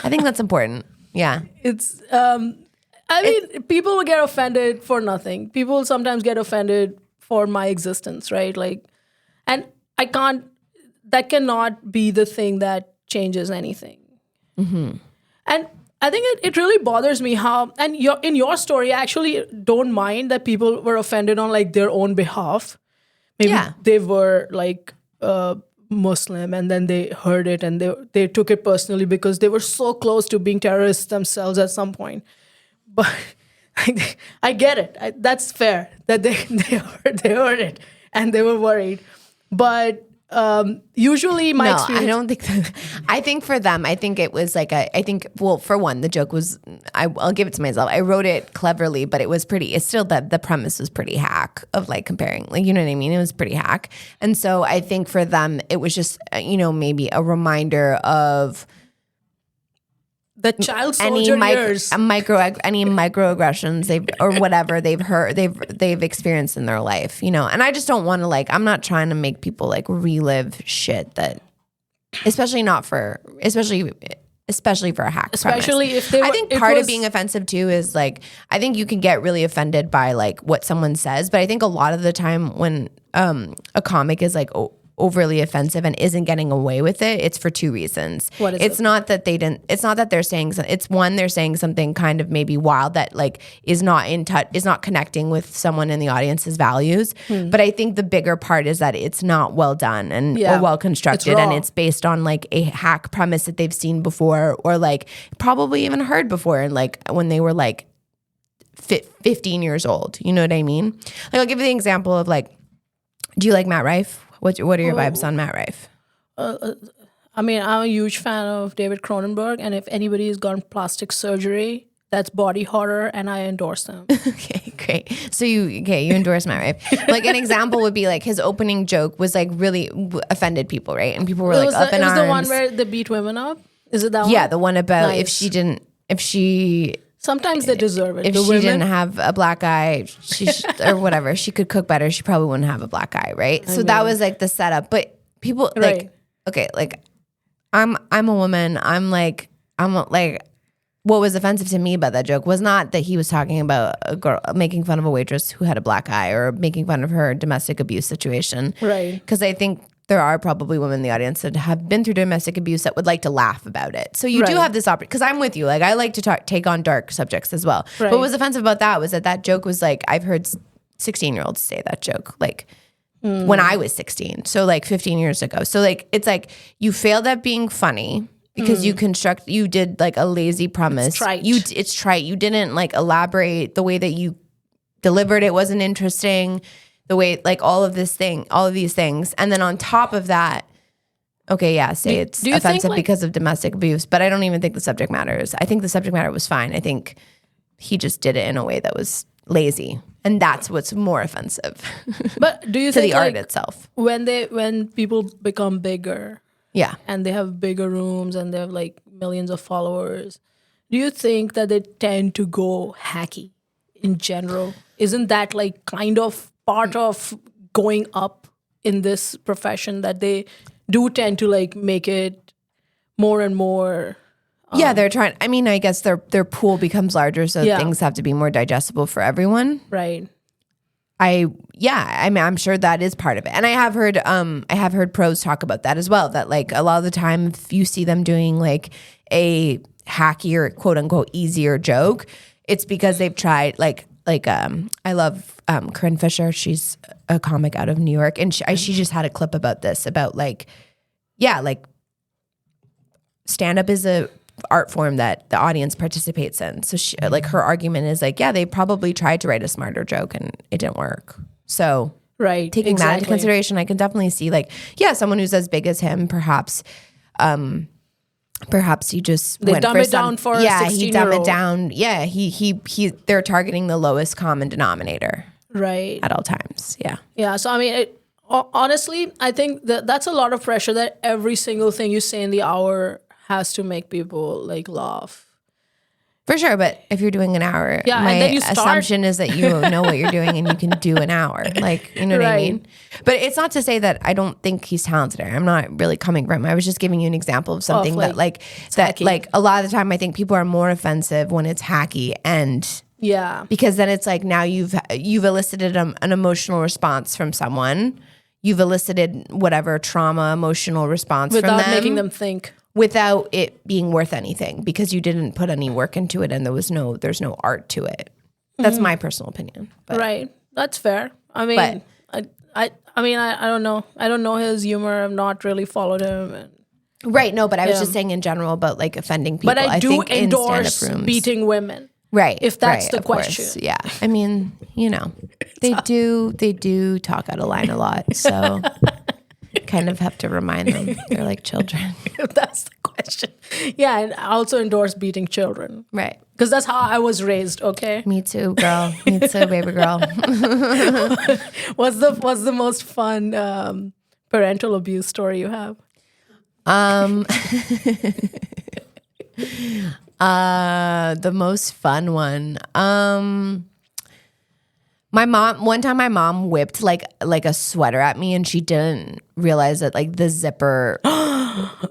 I think that's important. Yeah. It's I mean, people will get offended for nothing. People sometimes get offended for my existence, right? Like, and that cannot be the thing that changes anything. And I think it really bothers me how, and in your story, I actually don't mind that people were offended on like their own behalf. Maybe they were like Muslim, and then they heard it and they took it personally because they were so close to being terrorists themselves at some point. But I get it. That's fair that they heard it and they were worried. But usually my experience. I don't think I think for them, I think it was like well, for one, the joke was, I'll give it to myself. I wrote it cleverly, but it's still the premise was pretty hack of like comparing, like, you know what I mean? It was pretty hack. And so I think for them, it was just, maybe a reminder of the child soldier years. Any microaggressions they've experienced in their life, and I just don't want to I'm not trying to make people like relive shit that, especially for a hack Especially premise. if they were, I think part of being offensive too is like, I think you can get really offended by like what someone says, but I think a lot of the time when a comic is like overly offensive and isn't getting away with it, it's for two reasons. What is it's it? not that it's not that they're saying something. It's one, they're saying something kind of maybe wild that like is not in touch, is not connecting with someone in the audience's values. But I think the bigger part is that it's not well done or well constructed, and it's based on like a hack premise that they've seen before or like probably even heard before, and like when they were like 15 years old. You know what I mean? Like, I'll give you the example of like, do you like Matt Rife? What are your vibes on Matt Rife? I mean, I'm a huge fan of David Cronenberg, and if anybody has gotten plastic surgery, that's body horror, and I endorse them. Okay, great. So you endorse Matt Rife. Like an example would be like his opening joke was like really offended people, right? And people were like up in arms. It was the one where they beat women up? Is it that one? Yeah, the one about Nice. if she Sometimes they deserve it. If she didn't have a black eye, or whatever, she could cook better, she probably wouldn't have a black eye, right? So that was like the setup. But people like, okay, like I'm a woman. I'm like, what was offensive to me about that joke was not that he was talking about a girl making fun of a waitress who had a black eye or making fun of her domestic abuse situation. Right. Because I think there are probably women in the audience that have been through domestic abuse that would like to laugh about it. So you do have this opportunity, because I'm with you. Like, I like to take on dark subjects as well. Right. But what was offensive about that was that joke was like, I've heard 16-year-olds say that joke, like when I was 16. So like 15 years ago. So like, it's like you failed at being funny because you did like a lazy premise. It's trite. It's trite. You didn't like elaborate. The way that you delivered it wasn't interesting. The way, like all of these things. And then on top of that, okay, yeah, say it's offensive because of domestic abuse, but I don't even think the subject matters. I think the subject matter was fine. I think he just did it in a way that was lazy. And that's what's more offensive But do you to think the art like, itself. when people become bigger Yeah. and they have bigger rooms and they have like millions of followers, do you think that they tend to go hacky in general? Isn't that like kind of part of going up in this profession, that they do tend to like make it more and more? Yeah, they're trying. I mean, I guess their pool becomes larger, so Yeah. things have to be more digestible for everyone. Right. I mean, I'm sure that is part of it. And I have heard pros talk about that as well, that like a lot of the time if you see them doing like a hackier, quote unquote, easier joke, it's because they've tried I love Corinne Fisher. She's a comic out of New York, and she just had a clip about this, about like stand up is a art form that the audience participates in. So she, like, her argument is like, yeah, they probably tried to write a smarter joke and it didn't work. So Right. taking that into consideration, I can definitely see like, yeah, someone who's as big as him, perhaps he just They went dumb for it down for a he dumb it 16-year-old. down. Yeah, he they're targeting the lowest common denominator Right. at all times. Yeah. Yeah. So, I mean, honestly, I think that's a lot of pressure, that every single thing you say in the hour has to make people like laugh. For sure, but if you're doing an hour, Yeah, my and then you start- assumption is that you know what you're doing and you can do an hour. Like, you know what I Right. mean? But it's not to say that I don't think he's talented. I'm not really coming from him. I was just giving you an example of something that hacky. a lot of the time I think people are more offensive when it's hacky, and Yeah. because then it's like now you've elicited an emotional response from someone. You've elicited whatever trauma emotional response from Without them, making them think. without it being worth anything, because you didn't put any work into it and there's no art to it. That's my personal opinion. But Right. That's fair. I mean, I don't know. I don't know his humor. I've not really followed him. right, no, but I was just saying in general about like offending people. But I do think in endorse stand-up rooms, beating women. right? if that's right, the of course, question. yeah. I mean, you know, they do talk out of line a lot, so kind of have to remind them they're like children, If that's the question. Yeah, and I also endorse beating children. right? Because that's how I was raised, okay? Me too, girl. Me too, baby girl. What's the most fun parental abuse story you have? The most fun one. My mom whipped like a sweater at me, and she didn't realize that like the zipper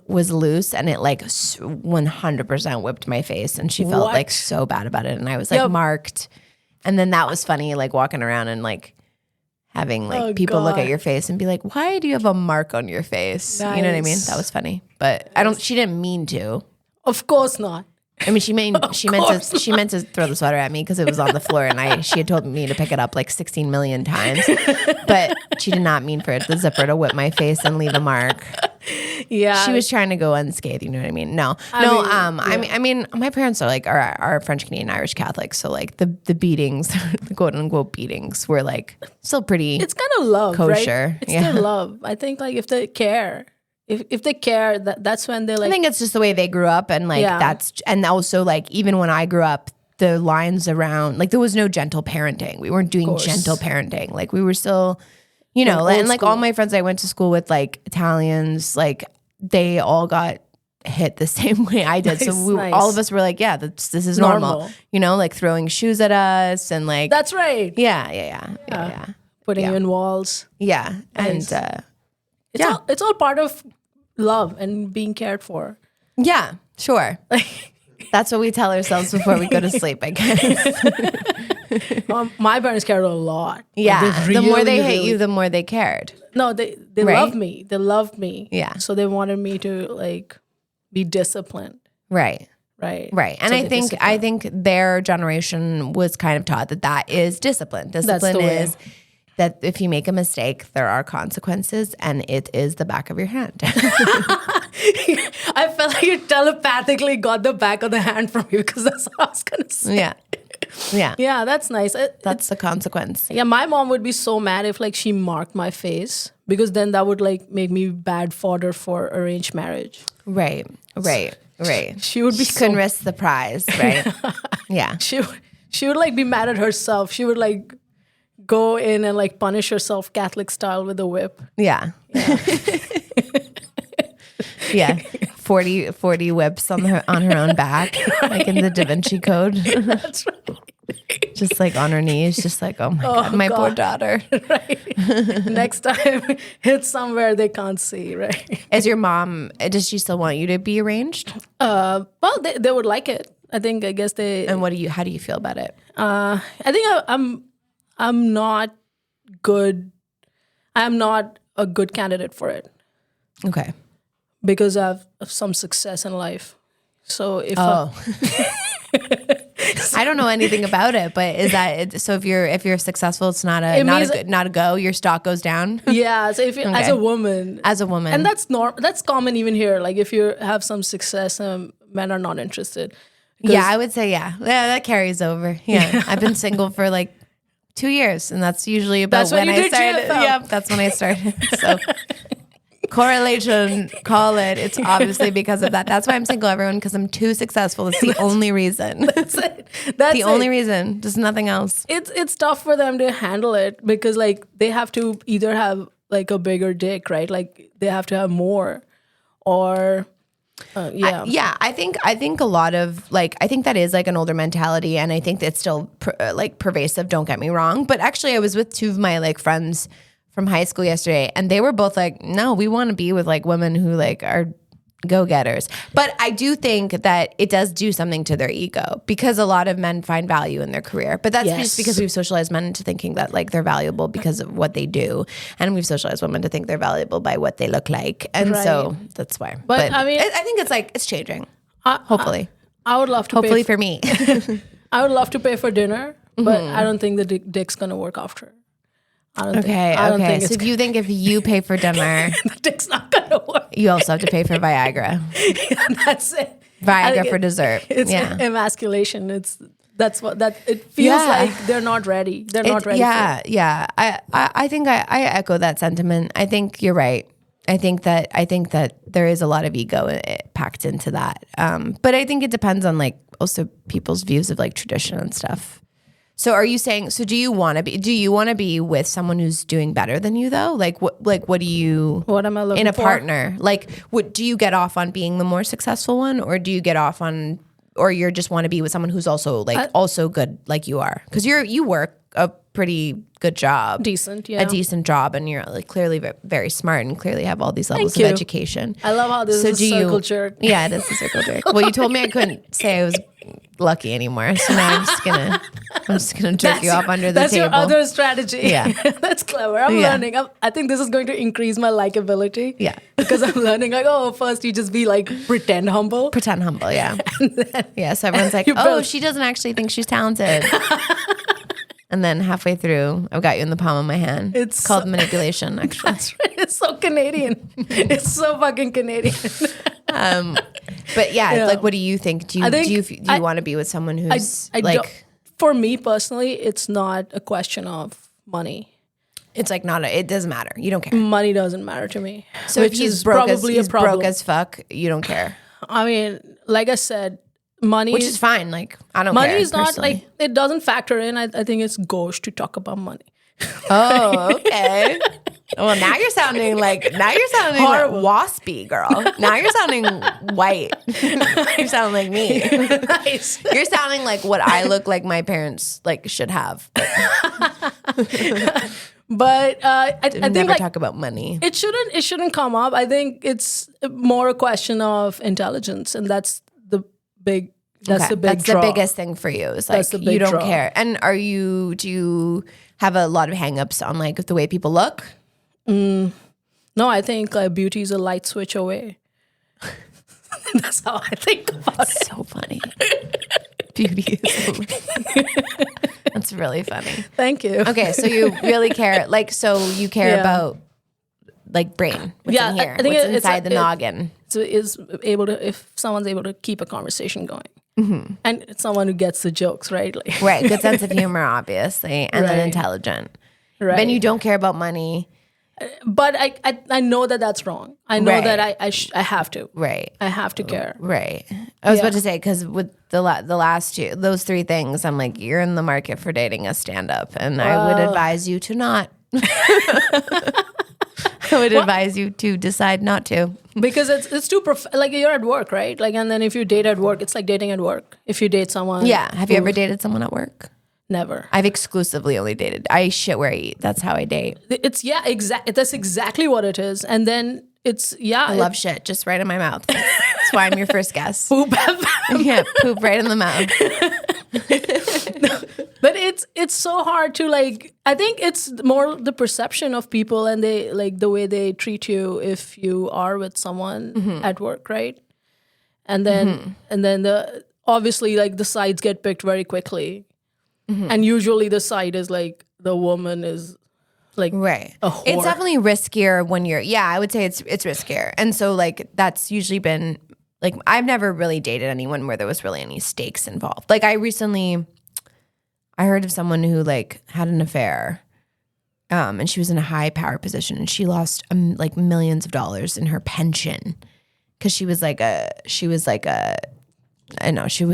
was loose, and it like 100% whipped my face, and she felt What? like so bad about it, and I was like Yep. marked. And then that was funny, like walking around and like having like Oh, people look God. at your face and be like, "Why do you have a mark on your face?" You know what I mean? Nice. That was funny, but she didn't mean to. Of course not. I mean, she meant to throw the sweater at me because it was on the floor, and she had told me to pick it up like 16 million times, but she did not mean for the zipper to whip my face and leave a mark. Yeah. She was trying to go unscathed. You know what I mean? No. I mean, my parents are like are French Canadian Irish Catholics, so like the beatings, the quote unquote beatings, were like still pretty. It's kind of love, kosher. right? It's Yeah. still love. I think like if they care, if they care, that's when they I like. think it's just the way they grew up, and like Yeah. and also like even when I grew up, the lines around like there was no gentle parenting. We weren't doing course. gentle parenting. Like we were still, you know, old and like all school. my friends I went to school with, like Italians, like they all got hit the same way I did. So Nice. all of us were like, yeah, this is normal. Normal. You know, like throwing shoes at us and like That's right. yeah. Putting Yeah. you in walls. Yeah. Nice. And It's all part of love and being cared for. yeah, sure. That's what we tell ourselves before we go to sleep, I guess. My parents cared a lot. Yeah. They The more they really, hate really- you, the more they cared. No, they Right? loved me. They loved me. Yeah. So they wanted me to like be disciplined. Right. Right. Right. And So I they think disciplined. their generation was kind of taught that is discipline. Discipline way. is that if you make a mistake, there are consequences, and it is the back of your hand. I felt like you telepathically got the back of the hand from you, because that's what I was gonna say. Yeah. Yeah. Yeah, that's nice. That's the consequence. Yeah, my mom would be so mad if like she marked my face, because then that would like make me bad fodder for arranged marriage. Right. Right. Right. She would be She couldn't risk the prize, right? Yeah. she She would like be mad at herself. She would like go in and like punish herself Catholic style with a whip. Yeah. Yeah. 40 whips on her own back, like in the Da Vinci Code. That's right. Just like on her knees, just like, oh my God, my poor daughter. Right. Next time, hit somewhere they can't see, right? Is your mom, does she still want you to be arranged? Well, they would like it. I guess they. And how do you feel about it? I think I'm not good. I'm not a good candidate for it. Okay. Because I have some success in life. So if I don't know anything about it, but is that it? So if you're successful, it's not a go. Your stock goes down. Yeah, so if you, as a woman, and that's common even here. Like if you have some success, men are not interested. Yeah, I would say yeah, that carries over. Yeah, I've been single for like 2 years, and that's usually about when I started. Yeah, that's when I started. So. Correlation, call it. It's obviously because of that. That's why I'm single, everyone, because I'm too successful. It's the only reason. That's it. That's the only reason. Just nothing else. It's tough for them to handle it because like they have to either have like a bigger dick, right? Like they have to have more, or I think a lot of like I think that is like an older mentality, and I think that's still like pervasive. Don't get me wrong, but actually, I was with two of my like friends from high school yesterday, and they were both like, no, we want to be with like women who like are go-getters. But I do think that it does do something to their ego because a lot of men find value in their career. But that's just because we've socialized men into thinking that like they're valuable because of what they do, and we've socialized women to think they're valuable by what they look like, and so that's why. But I mean, I think it's like it's changing. Hopefully, I would love to. Hopefully for me, I would love to pay for dinner, but I don't think the dick's gonna work after. I don't think so you think if you pay for dinner, the dick's not gonna work. You also have to pay for Viagra. Yeah, that's it. Viagra for dessert. It's emasculation. It feels like they're not ready. They're not ready. Yeah. I think I echo that sentiment. I think you're right. I think that there is a lot of ego packed into that. But I think it depends on like also people's views of like tradition and stuff. So are you saying? So do you want to be with someone who's doing better than you though? What do you? What am I looking for in a partner? Like, do you get off on being the more successful one, or do you get off on, or you just want to be with someone who's also like also good like you are? Because you work a pretty good job, a decent job, and you're like clearly very smart and clearly have all these levels of education. I love how this is a circle jerk. Yeah, it is a circle jerk. Well, you told me I couldn't say I was lucky anymore, so now I'm just gonna jerk you off under the table. That's your other strategy. Yeah, that's clever. I'm learning. I think this is going to increase my likability. Yeah, because I'm learning. Like, first you just be like pretend humble. Yeah. So everyone's like, she doesn't actually think she's talented. And then halfway through, I've got you in the palm of my hand. It's called manipulation, actually. That's right. It's so Canadian. It's so fucking Canadian. But like, what do you think? Do you want to be with someone who's like? For me personally, it's not a question of money. It's like it doesn't matter. You don't care. Money doesn't matter to me. So if he's broke as fuck, you don't care. I mean, like I said, money, which is fine. Like I don't. Money care, is not personally. like it doesn't factor in. I think it's gauche to talk about money. Oh, okay. Well, now you're sounding like waspy, girl. Now you're sounding white. You sound like me. Nice. You're sounding like what I look like my parents like should have. But I think never talk about money. It shouldn't come up. I think it's more a question of intelligence, and that's the big. That's the big. That's draw. The biggest thing for you. Is like you don't care. And do you have a lot of hangups on like the way people look? No, I think beauty is a light switch away. That's how I think about it. So funny. Beauty is that's really funny. Thank you. Okay, so you really care. Like, so you care about like brain. What's in here? I think what's inside the noggin. So if someone's able to keep a conversation going. Mm-hmm. And it's someone who gets the jokes, right? Like, right, good sense of humor, obviously, and then intelligent. Right. Then you don't care about money. But I know that that's wrong. I know Right. that I have to. Right. I have to care. Right. I was Yeah. about to say, because with the last two, those three things, I'm like, you're in the market for dating a stand-up, and I would advise you to not. I would advise you to decide not to. Because it's too like you're at work, right? Like, and then if you date at work, it's like dating at work. If you date someone, Yeah. Have you ever dated someone at work? never. I've exclusively only dated. I shit where I eat. That's how I date. It's that's exactly what it is. And then it's I love shit just right in my mouth. That's why I'm your first guest. poop. Yeah, poop right in the mouth. But it's so hard to like. I think it's more the perception of people and they like the way they treat you if you are with someone at work, right? And then the obviously like the sides get picked very quickly, and usually the side is like the woman is like Right. a whore. It's definitely riskier when you're, I would say it's riskier. And so like that's usually been like, I've never really dated anyone where there was really any stakes involved. Like I heard of someone who like had an affair and she was in a high power position and she lost like millions of dollars in her pension because she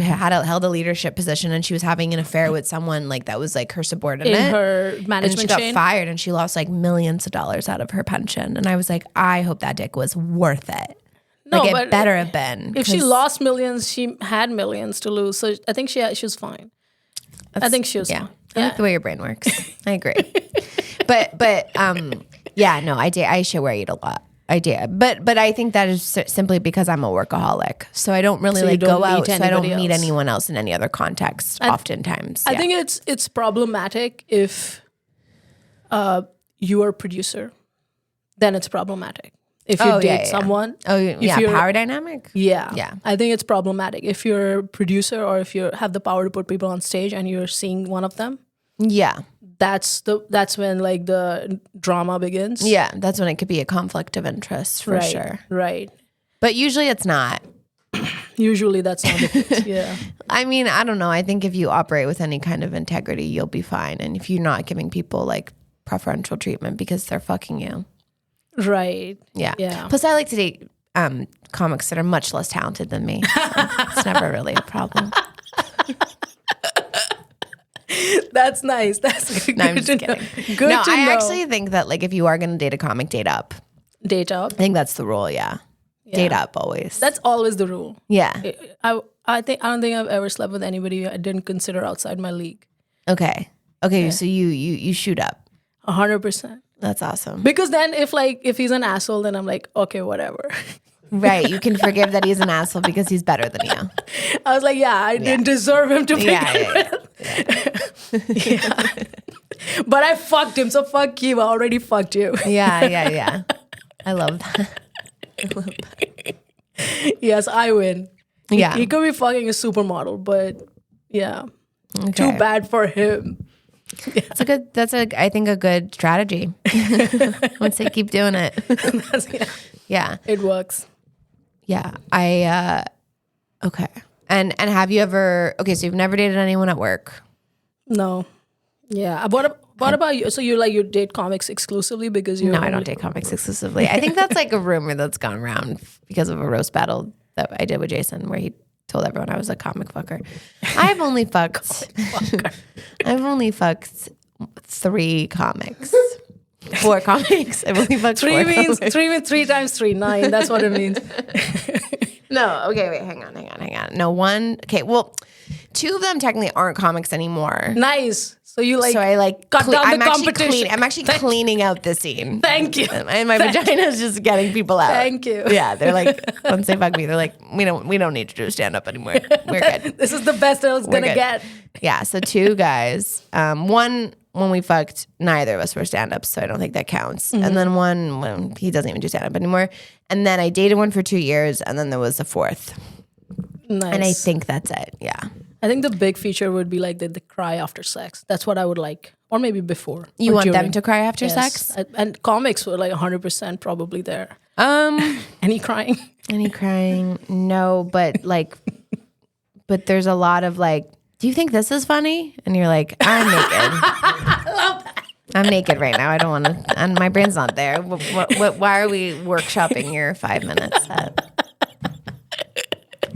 held a leadership position and she was having an affair with someone like that was like her subordinate in her and management she got chain. fired and she lost like millions of dollars out of her pension. And I was like, I hope that dick was worth it. No, Like but it better have been. If she 'cause lost millions, she had millions to lose. So I think she was fine. I think she was fine. I like the way your brain works. I agree. but no, I shit where I eat a lot. I do. But I think that is simply because I'm a workaholic. So I don't really So you like don't go out. meet So I don't anybody meet else. anyone else in any other context oftentimes. I think it's problematic if you are a producer. Then it's problematic. If you date someone. if you're power dynamic? Yeah. Yeah. I think it's problematic. If you're a producer or if you have the power to put people on stage and you're seeing one of them, Yeah. that's when like the drama begins. Yeah. That's when it could be a conflict of interest for sure. Right. But usually it's not. Usually that's not the case. Yeah. I mean, I don't know. I think if you operate with any kind of integrity, you'll be fine. And if you're not giving people like preferential treatment because they're fucking you. Right. Yeah. Yeah. Plus, I like to date comics that are much less talented than me. So it's never really a problem. That's nice. That's good. No, I'm just to kidding. know. Good No, to I know. actually think that like if you are going to date a comic, date up. Date up. I think that's the rule. Yeah. Date up always. That's always the rule. Yeah. I don't think I've ever slept with anybody I didn't consider outside my league. Okay. So you shoot up. 100%. That's awesome. Because then if he's an asshole, then I'm like, okay, whatever. Right. You can forgive that he's an asshole because he's better than you. I was like, yeah, I didn't deserve him to begin with. Yeah. But I fucked him, so fuck you. I already fucked you. Yeah. I love that. Yes, I win. Yeah. He could be fucking a supermodel, but yeah. Okay. Too bad for him. I think a good strategy. I would say keep doing it. Yeah. It works. Yeah. Okay. And have you ever, so you've never dated anyone at work? No. Yeah. What about you? So you date comics exclusively because you? No, I don't date comics exclusively. I think that's like a rumor that's gone around because of a roast battle that I did with Jason where he told everyone I was a comic fucker. I've only fucked 3 comics. 4 comics. I've only fucked 3 4 means comics. 3 means 3 times 3, 9. That's what it means. No, okay, wait, hang on. No, 1. Okay, well, 2 of them technically aren't comics anymore. Nice. So you So I like cut down I'm the actually competition. I'm actually cleaning out the scene. Thank you. And my vagina is just getting people out. Thank you. Yeah, they're like, once they fuck me, they're like, we don't need to do stand up anymore. We're good. This is the best I was We're gonna good. get. Yeah, so 2 guys. One when we fucked, neither of us were stand ups, so I don't think that counts. Mm-hmm. And then one when he doesn't even do stand up anymore. And then I dated one for 2 years, and then there was a 4th. Nice. And I think that's it. Yeah. I think the big feature would be like the cry after sex. That's what I would like, or maybe before. You or want them during. to cry after Yes. sex? And comics were like 100% probably there. Any crying? Any crying? No, but but there's a lot of like, do you think this is funny? And you're like, I'm naked. I love that. I'm naked right now. I don't want to, and my brain's not there. Why are we workshopping your 5 minutes?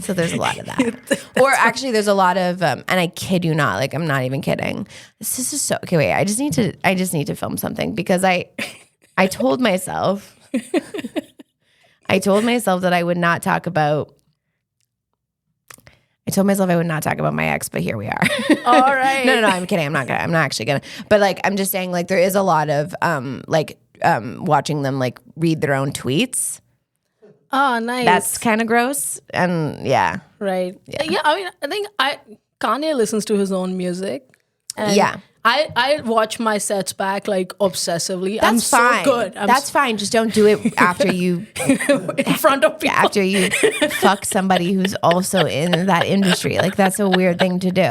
So there's a lot of that. Or actually there's a lot of, and I kid you not, like I'm not even kidding. This is so, okay, wait, I just need to film something because I told myself, that I would not talk about, my ex, but here we are. All right. No, I'm kidding. I'm not actually gonna, but like, I'm just saying like there is a lot of, watching them like read their own tweets. Oh, nice. That's kind of gross. And yeah. Right. Yeah. I mean, I think Kanye listens to his own music. And yeah. I watch my sets back like obsessively. That's I'm fine. so good. That's fine. Just don't do it after you in front of people. After you fuck somebody who's also in that industry. Like that's a weird thing to do.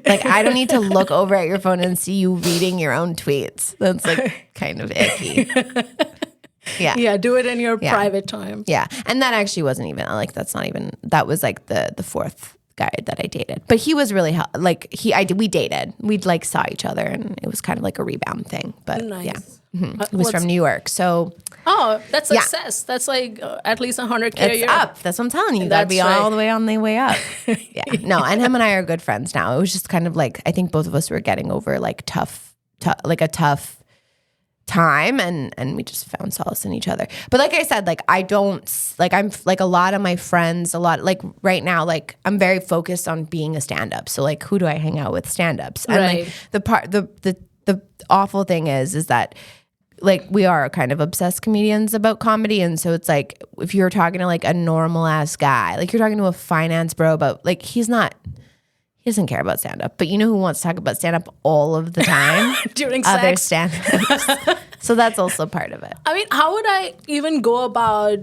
Like I don't need to look over at your phone and see you reading your own tweets. That's like kind of icky. Yeah. Yeah, do it in your private time. Yeah. And that actually wasn't even like that was like the fourth guy that I dated. But he was really like we dated. We'd like saw each other and it was kind of like a rebound thing. But nice. Yeah. Mm-hmm. He was from New York. So that's success. That's like at least 100K a year. Up. That's what I'm telling you. You gotta be all the way on the way up. Yeah. No, and him and I are good friends now. It was just kind of like I think both of us were getting over like a tough time and we just found solace in each other. But like I said, like I don't like I'm like a lot of my friends, like right now, like I'm very focused on being a stand-up. So like who do I hang out with? Stand-ups. And right. Like the awful thing is that like we are kind of obsessed comedians about comedy. And so it's like if you're talking to like a normal ass guy, like you're talking to a finance bro about like he doesn't care about stand-up, but you know who wants to talk about stand-up all of the time? During other sex. stand-ups. So that's also part of it. I mean, how would I even go about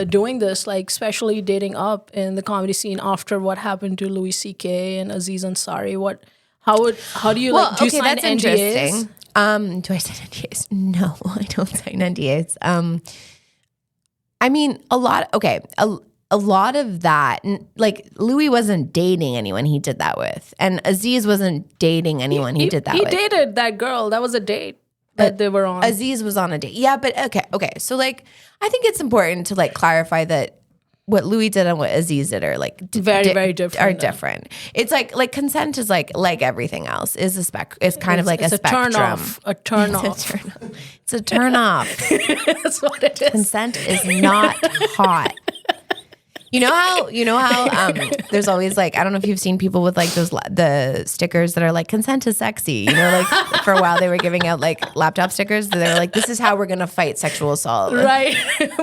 doing this, like especially dating up in the comedy scene after what happened to Louis C.K. and Aziz Ansari? How do you like, do you sign that's NDAs? Interesting. Do I sign NDAs? No, I don't sign NDAs. I mean, a lot of that, like Louis wasn't dating anyone he did that with, and Aziz wasn't dating anyone he did that with. He dated that girl. That was a date that they were on. Aziz was on a date. Yeah, but okay. So like, I think it's important to like clarify that what Louis did and what Aziz did are like very different. Are different. It's like consent is like everything else is a It's kind of like a spectrum. A turn off. It's a turn off. That's what it is. Consent is not hot. You know how there's always like, I don't know if you've seen people with like the stickers that are like consent is sexy. You know, like for a while they were giving out like laptop stickers that they were like, this is how we're gonna fight sexual assault. Right.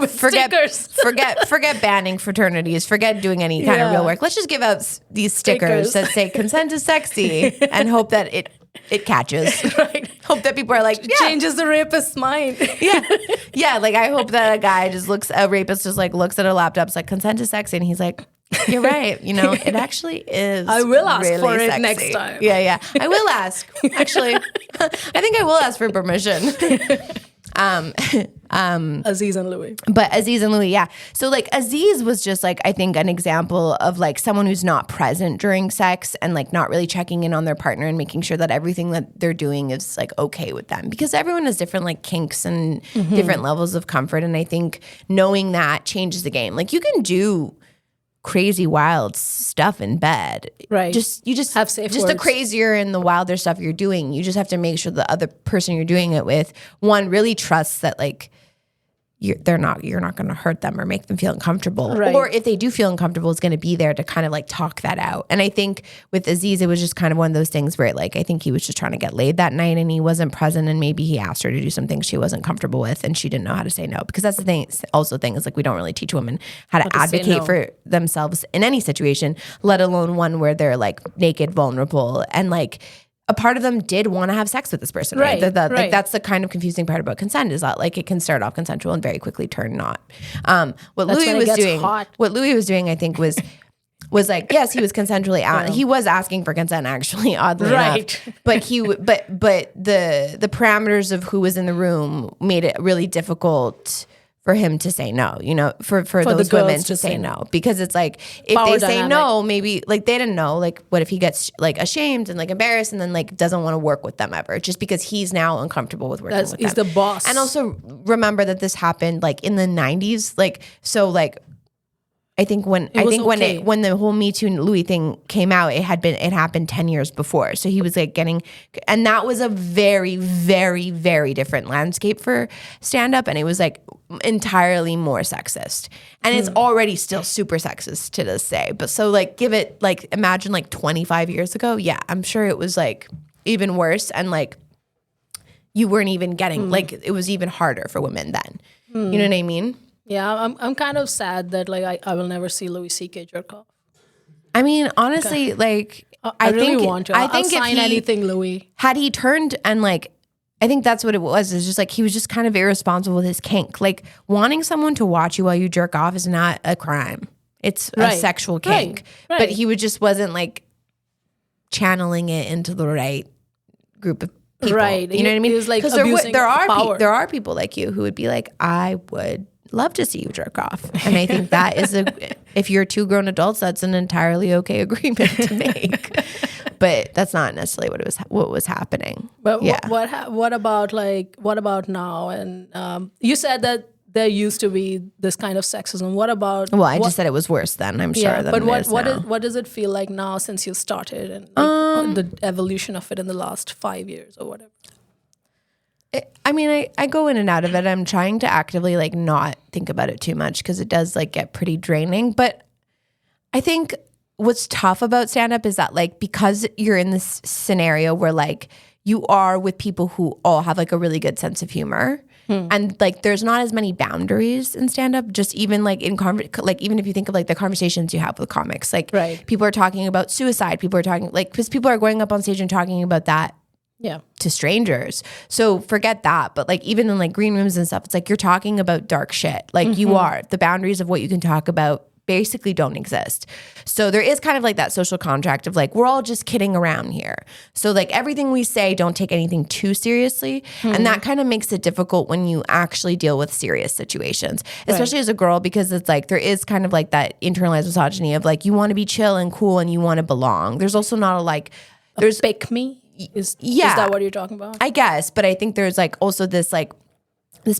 Stickers. forget banning fraternities, forget doing any kind of real work. Let's just give out these stickers that say consent is sexy and hope that it catches. Right. Hope that people are like, changes the rapist's mind. Yeah. Like I hope that a rapist just like looks at a laptop, it's like consent is sexy, and he's like, you're right. You know, it actually is. I will ask really for it sexy. next time. Yeah. I will ask. Actually, I think I will ask for permission. Aziz and Louis. But Aziz and Louis, yeah. So like Aziz was just like, I think an example of like someone who's not present during sex and like not really checking in on their partner and making sure that everything that they're doing is like okay with them, because everyone has different like kinks and different levels of comfort. And I think knowing that changes the game. Like you can do crazy wild stuff in bed. Right. You just have safe just words. The crazier and the wilder stuff you're doing, you just have to make sure the other person you're doing it with, one, really trusts that like you're not going to hurt them or make them feel uncomfortable. Right. Or if they do feel uncomfortable, it's going to be there to kind of like talk that out. And I think with Aziz, it was just kind of one of those things where like I think he was just trying to get laid that night and he wasn't present, and maybe he asked her to do some things she wasn't comfortable with and she didn't know how to say no. Because that's the thing. Also, the thing is like we don't really teach women how to advocate for themselves in any situation, let alone one where they're like naked, vulnerable, and like a part of them did want to have sex with this person, right? Right. Like that's the kind of confusing part about consent, is that like it can start off consensual and very quickly turn not. What Louis was doing, I think was like, yes, he was consensually out. He was asking for consent, actually, oddly enough. But but the parameters of who was in the room made it really difficult for him to say no, for those women to say no, because it's like, if they say no, maybe like they didn't know, like what if he gets like ashamed and like embarrassed and then like doesn't want to work with them ever, just because he's now uncomfortable with working with them. He's the boss. And also remember that this happened like in the 90s, like, so like, I think when the whole Me Too Louis thing came out, it happened 10 years before. So he was like and that was a very, very, very different landscape for stand-up. And it was like entirely more sexist. And it's already still super sexist to this day. But so like imagine like 25 years ago. Yeah, I'm sure it was like even worse. And like you weren't even getting, like it was even harder for women then. You know what I mean? Yeah, I'm kind of sad that like I will never see Louis C.K. jerk off. I mean, honestly, like I really want to. I'll sign anything, Louis. Had he turned and like, I think that's what it was. It's just like he was just kind of irresponsible with his kink. Like wanting someone to watch you while you jerk off is not a crime. It's a sexual kink. Right. But he wasn't like channeling it into the right group of people. Right. You know what I mean? He was like abusing power. There are people like you who would be like, I would love to see you jerk off. And I think that is if you're two grown adults, that's an entirely okay agreement to make. But that's not necessarily what was happening. But yeah. What about now? And you said that there used to be this kind of sexism. What about? Well, I just said it was worse then. I'm sure. Than but it is now. what does it feel like now since you started, and like, the evolution of it in the last 5 years or whatever? I mean, I go in and out of it. I'm trying to actively like not think about it too much because it does like get pretty draining. But I think what's tough about stand-up is that like, because you're in this scenario where like you are with people who all have like a really good sense of humor, and like there's not as many boundaries in stand-up, just even like even if you think of like the conversations you have with comics, like people are talking about suicide, people are talking like, because people are going up on stage and talking about that to strangers. So forget that. But like even in like green rooms and stuff, it's like you're talking about dark shit. Like you are. The boundaries of what you can talk about basically don't exist. So there is kind of like that social contract of like, we're all just kidding around here. So like everything we say, don't take anything too seriously. And that kind of makes it difficult when you actually deal with serious situations, especially as a girl, because it's like there is kind of like that internalized misogyny of like, you want to be chill and cool and you want to belong. There's also not there's pick me. Is that what you're talking about? I guess, but I think there's like also this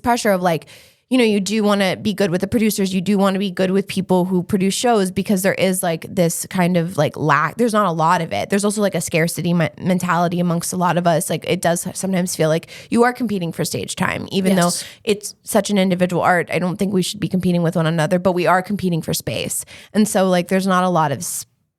pressure of like, you do want to be good with the producers. You do want to be good with people who produce shows, because there is like this kind of like lack. There's not a lot of it. There's also like a scarcity mentality amongst a lot of us. Like it does sometimes feel like you are competing for stage time, even though it's such an individual art. I don't think we should be competing with one another, but we are competing for space. And so like there's not a lot of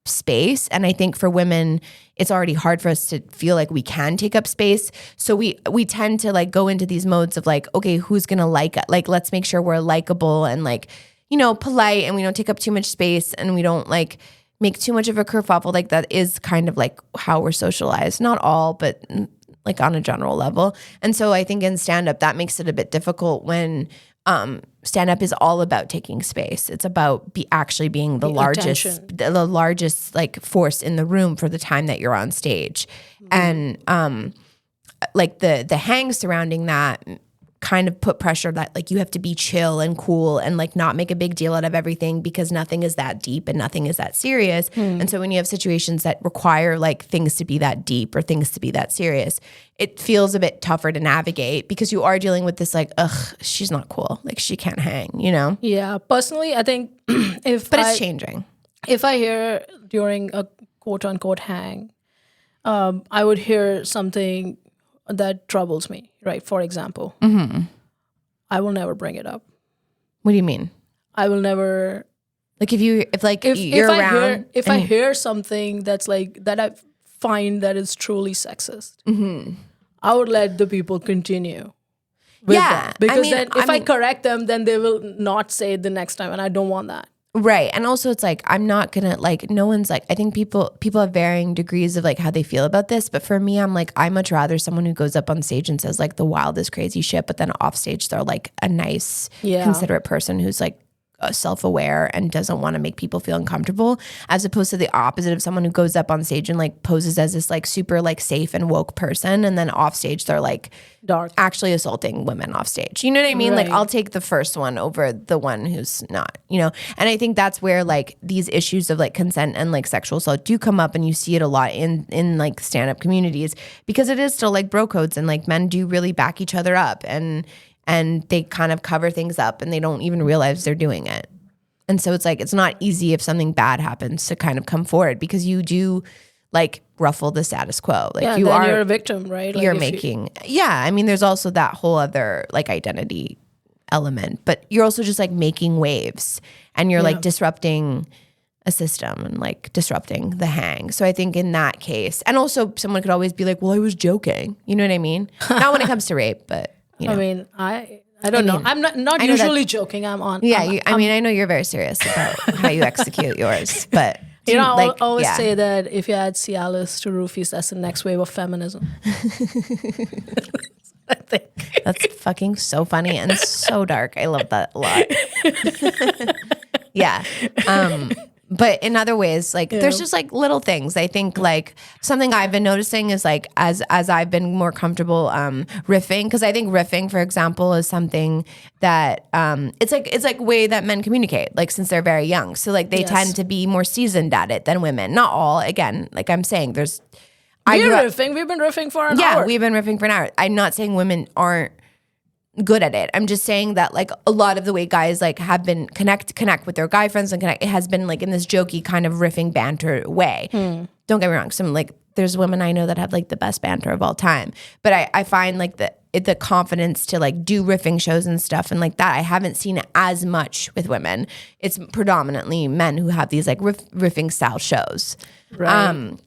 space. And I think for women, it's already hard for us to feel like we can take up space. So we tend to like go into these modes of like, okay, who's going to let's make sure we're likable and like, polite, and we don't take up too much space, and we don't like make too much of a kerfuffle. Like that is kind of like how we're socialized. Not all, but like on a general level. And so I think in stand-up, that makes it a bit difficult when stand-up is all about taking space. It's about actually being the largest like force in the room for the time that you're on stage. And like the hang surrounding that kind of put pressure that like you have to be chill and cool and like not make a big deal out of everything, because nothing is that deep and nothing is that serious. And so when you have situations that require like things to be that deep or things to be that serious, it feels a bit tougher to navigate, because you are dealing with this like, she's not cool, like she can't hang, Yeah, personally, I think it's changing. If I hear during a quote unquote hang, I would hear something that troubles me, right? For example, I will never bring it up. What do you mean? I will never. Like if I hear something that's like that I find that is truly sexist, I would let the people continue with that. Because if I correct them, then they will not say it the next time, and I don't want that. Right. And also it's like, I'm not gonna like, no one's like, I think people have varying degrees of like how they feel about this. But for me, I'm like, I much rather someone who goes up on stage and says like the wildest crazy shit, but then off stage they're like a nice, considerate person who's like self-aware and doesn't want to make people feel uncomfortable, as opposed to the opposite of someone who goes up on stage and like poses as this like super like safe and woke person, and then off stage they're like Dark. actually assaulting women off stage. You know what I mean? Like Right. I'll take the first one over the one who's not, you know? And I think that's where like these issues of like consent and like sexual assault do come up, and you see it a lot in like stand-up communities, because it is still like bro codes, and like men do really back each other up, and they kind of cover things up and they don't even realize they're doing it. And so it's like, it's not easy if something bad happens to kind of come forward, because you do like ruffle the status quo. Like you're a victim, right? Like you're making, I mean, there's also that whole other like identity element, but you're also just like making waves, and you're like disrupting a system and like disrupting the hang. So I think in that case, and also someone could always be like, well, I was joking. You know what I mean? Not when it comes to rape, but you know. I mean, I don't know. I'm not usually joking. I'm on. Yeah, I mean, I know you're very serious about how you execute yours, but You know, like, I always say that if you add Cialis to roofies, that's the next wave of feminism. I think. That's fucking so funny and so dark. I love that a lot. Yeah. But in other ways, like there's just like little things. I think like something I've been noticing is like as I've been more comfortable riffing, because I think riffing, for example, is something that it's like way that men communicate, like since they're very young. So like they tend to be more seasoned at it than women. Not all. Again, like I'm saying, there's We've been riffing for an hour. Yeah, we've been riffing for an hour. I'm not saying women aren't good at it. I'm just saying that like a lot of the way guys like have been connect with their guy friends and connect, it has been like in this jokey kind of riffing banter way. Don't get me wrong. Some like there's women I know that have like the best banter of all time, but I find like the confidence to like do riffing shows and stuff and like that, I haven't seen it as much with women. It's predominantly men who have these like riffing style shows. Right.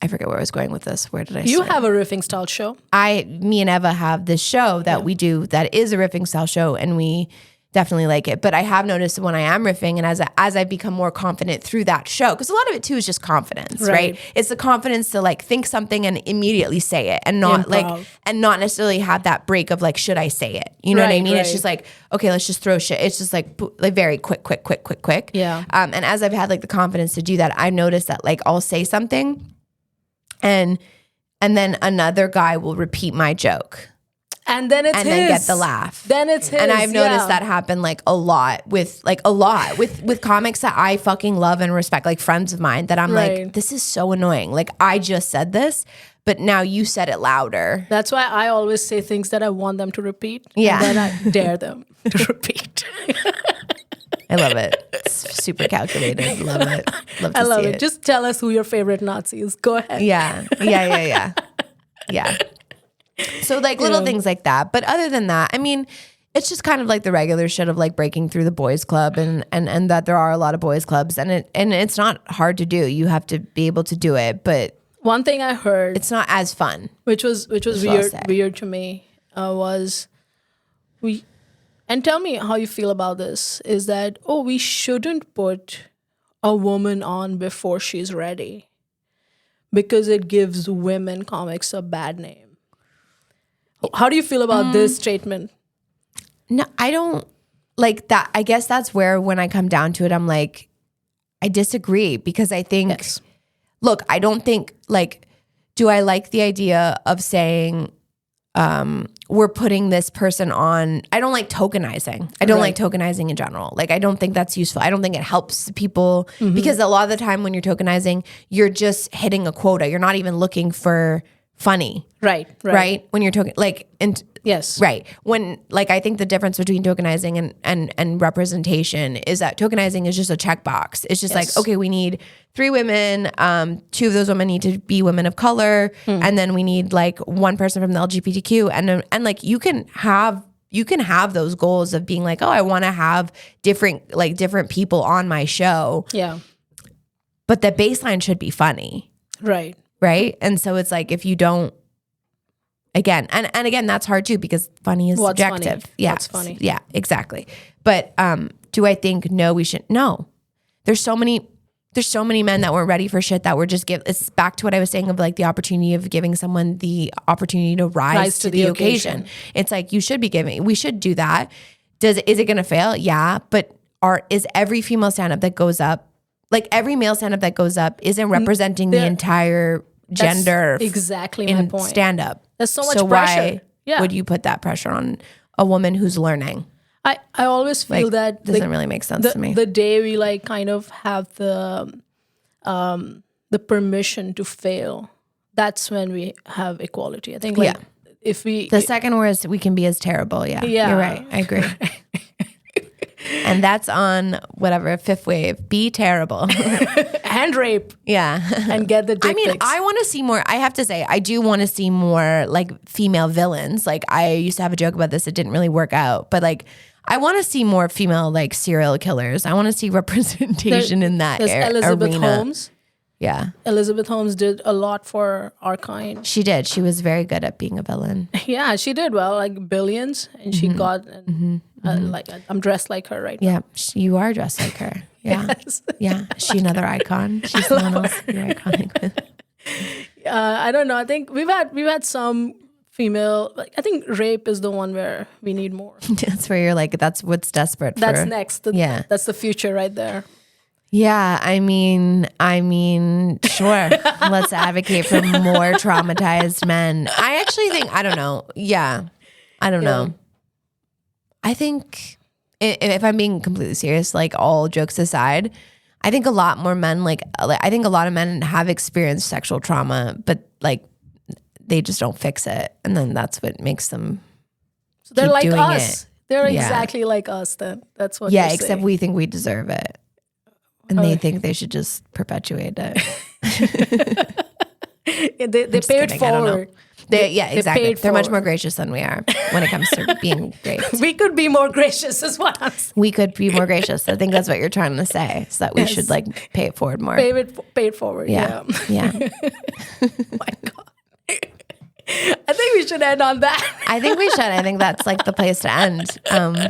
I forget where I was going with this. Where did I You start? have a riffing style show. Me and Eva have this show that we do that is a riffing style show, and we definitely like it. But I have noticed when I am riffing, and as I become more confident through that show, because a lot of it too is just confidence, right? It's the confidence to like think something and immediately say it, and not not necessarily have that break of like, should I say it? You know what I mean? It's just like, okay, let's just throw shit. It's just like very quick. Yeah. And as I've had like the confidence to do that, I've noticed that like I'll say something, and then another guy will repeat my joke. And then it's then get the laugh. Then it's his. And I've noticed that happen like a lot with comics that I fucking love and respect, like friends of mine that I'm like, this is so annoying. Like I just said this, but now you said it louder. That's why I always say things that I want them to repeat. Yeah. And then I dare them to repeat. I love it. It's super calculated. Love it. Love to I love see it. Just tell us who your favorite Nazi is. Go ahead. Yeah. So like little things like that. But other than that, I mean, it's just kind of like the regular shit of like breaking through the boys club, and that there are a lot of boys clubs, and it's not hard to do. You have to be able to do it, but one thing I heard, it's not as fun. which was weird to me, was and tell me how you feel about this, is that, we shouldn't put a woman on before she's ready because it gives women comics a bad name. How do you feel about this statement? No, I don't like that. I guess that's where when I come down to it, I'm like, I disagree, because I think, look, I don't think like, do I like the idea of saying, we're putting this person on. I don't like tokenizing. I don't like tokenizing in general. Like, I don't think that's useful. I don't think it helps people, because a lot of the time when you're tokenizing, you're just hitting a quota. You're not even looking for funny. Right? When you're right. When like, I think the difference between tokenizing and representation is that tokenizing is just a checkbox. It's just like, okay, we need 3 women, 2 of those women need to be women of color, and then we need like 1 person from the LGBTQ, and like you can have those goals of being like, oh, I want to have different people on my show. Yeah. But the baseline should be funny. Right. And so it's like, if you don't, again, and again, that's hard too, because funny is subjective. Funny? Yeah. What's funny? Yeah, exactly. But do I think, no, we should, no. There's so many men that weren't ready for shit that were just it's back to what I was saying of like the opportunity of giving someone the opportunity to rise to the occasion. It's like, we should do that. Is it going to fail? Yeah. But is every female stand-up that goes up, like every male stand-up that goes up isn't representing the entire gender exactly my in point. stand-up. There's so much Why pressure. would you put that pressure on a woman who's learning? I always feel that doesn't really make sense to me. The day we like kind of have the permission to fail, that's when we have equality. I think like if we the second word is we can be as terrible. Yeah. You're right. I agree. And that's on whatever, fifth wave. Be terrible. Hand rape. Yeah. And get the dick pics. I want to see more. I have to say, I do want to see more like female villains. Like I used to have a joke about this. It didn't really work out. But like I want to see more female like serial killers. I want to see representation in that Elizabeth arena. Holmes. Yeah. Elizabeth Holmes did a lot for our kind. She did. She was very good at being a villain. Yeah, she did well, like billions. And she got, like, I'm dressed like her right now. Yeah, you are dressed like her. Yeah. Yes. Yeah. Is she another icon? She's someone else you're iconic with. I don't know. I think we've had some female, like, I think rape is the one where we need more. That's where you're like, that's what's desperate for. That's next. Yeah. That's the future right there. Yeah, I mean, sure. Let's advocate for more traumatized men. I actually think, I don't know. Yeah, I don't know. I think, if I'm being completely serious, like all jokes aside, I think a lot more men, I think a lot of men have experienced sexual trauma, but like they just don't fix it. And then that's what makes them So they're keep like doing us. it. They're exactly like us then. That's what Yeah, they're except saying. we think we deserve it. And they think they should just perpetuate it. They paid kidding, I don't know. forward. Exactly. They're much forward. more gracious than we are when it comes to being great. We could be more gracious is what I'm saying. We could be more gracious. I think that's what you're trying to say. So that we should like pay it forward more. Pay it forward. Yeah. Yeah. My God. I think we should end on that. I think we should. I think that's like the place to end.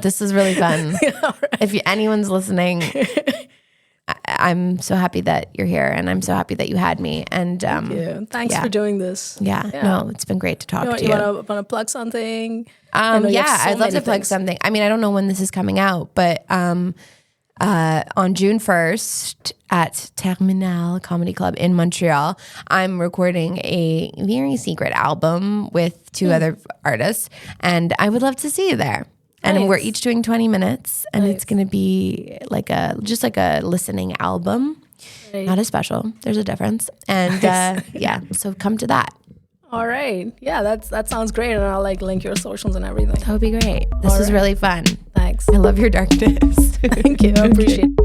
This is really fun. Right. If anyone's listening, I'm so happy that you're here, and I'm so happy that you had me. And thanks for doing this. Yeah. No, it's been great to talk to you. You want to plug something? I'd love to plug something. I mean, I don't know when this is coming out, but on June 1st at Terminal Comedy Club in Montreal, I'm recording a very secret album with two other artists, and I would love to see you there. And we're each doing 20 minutes, and it's going to be like a listening album, not a special. There's a difference. And so come to that. All right. Yeah, that sounds great. And I'll like link your socials and everything. That would be great. This was really fun. Thanks. I love your darkness. Thank you. I appreciate it.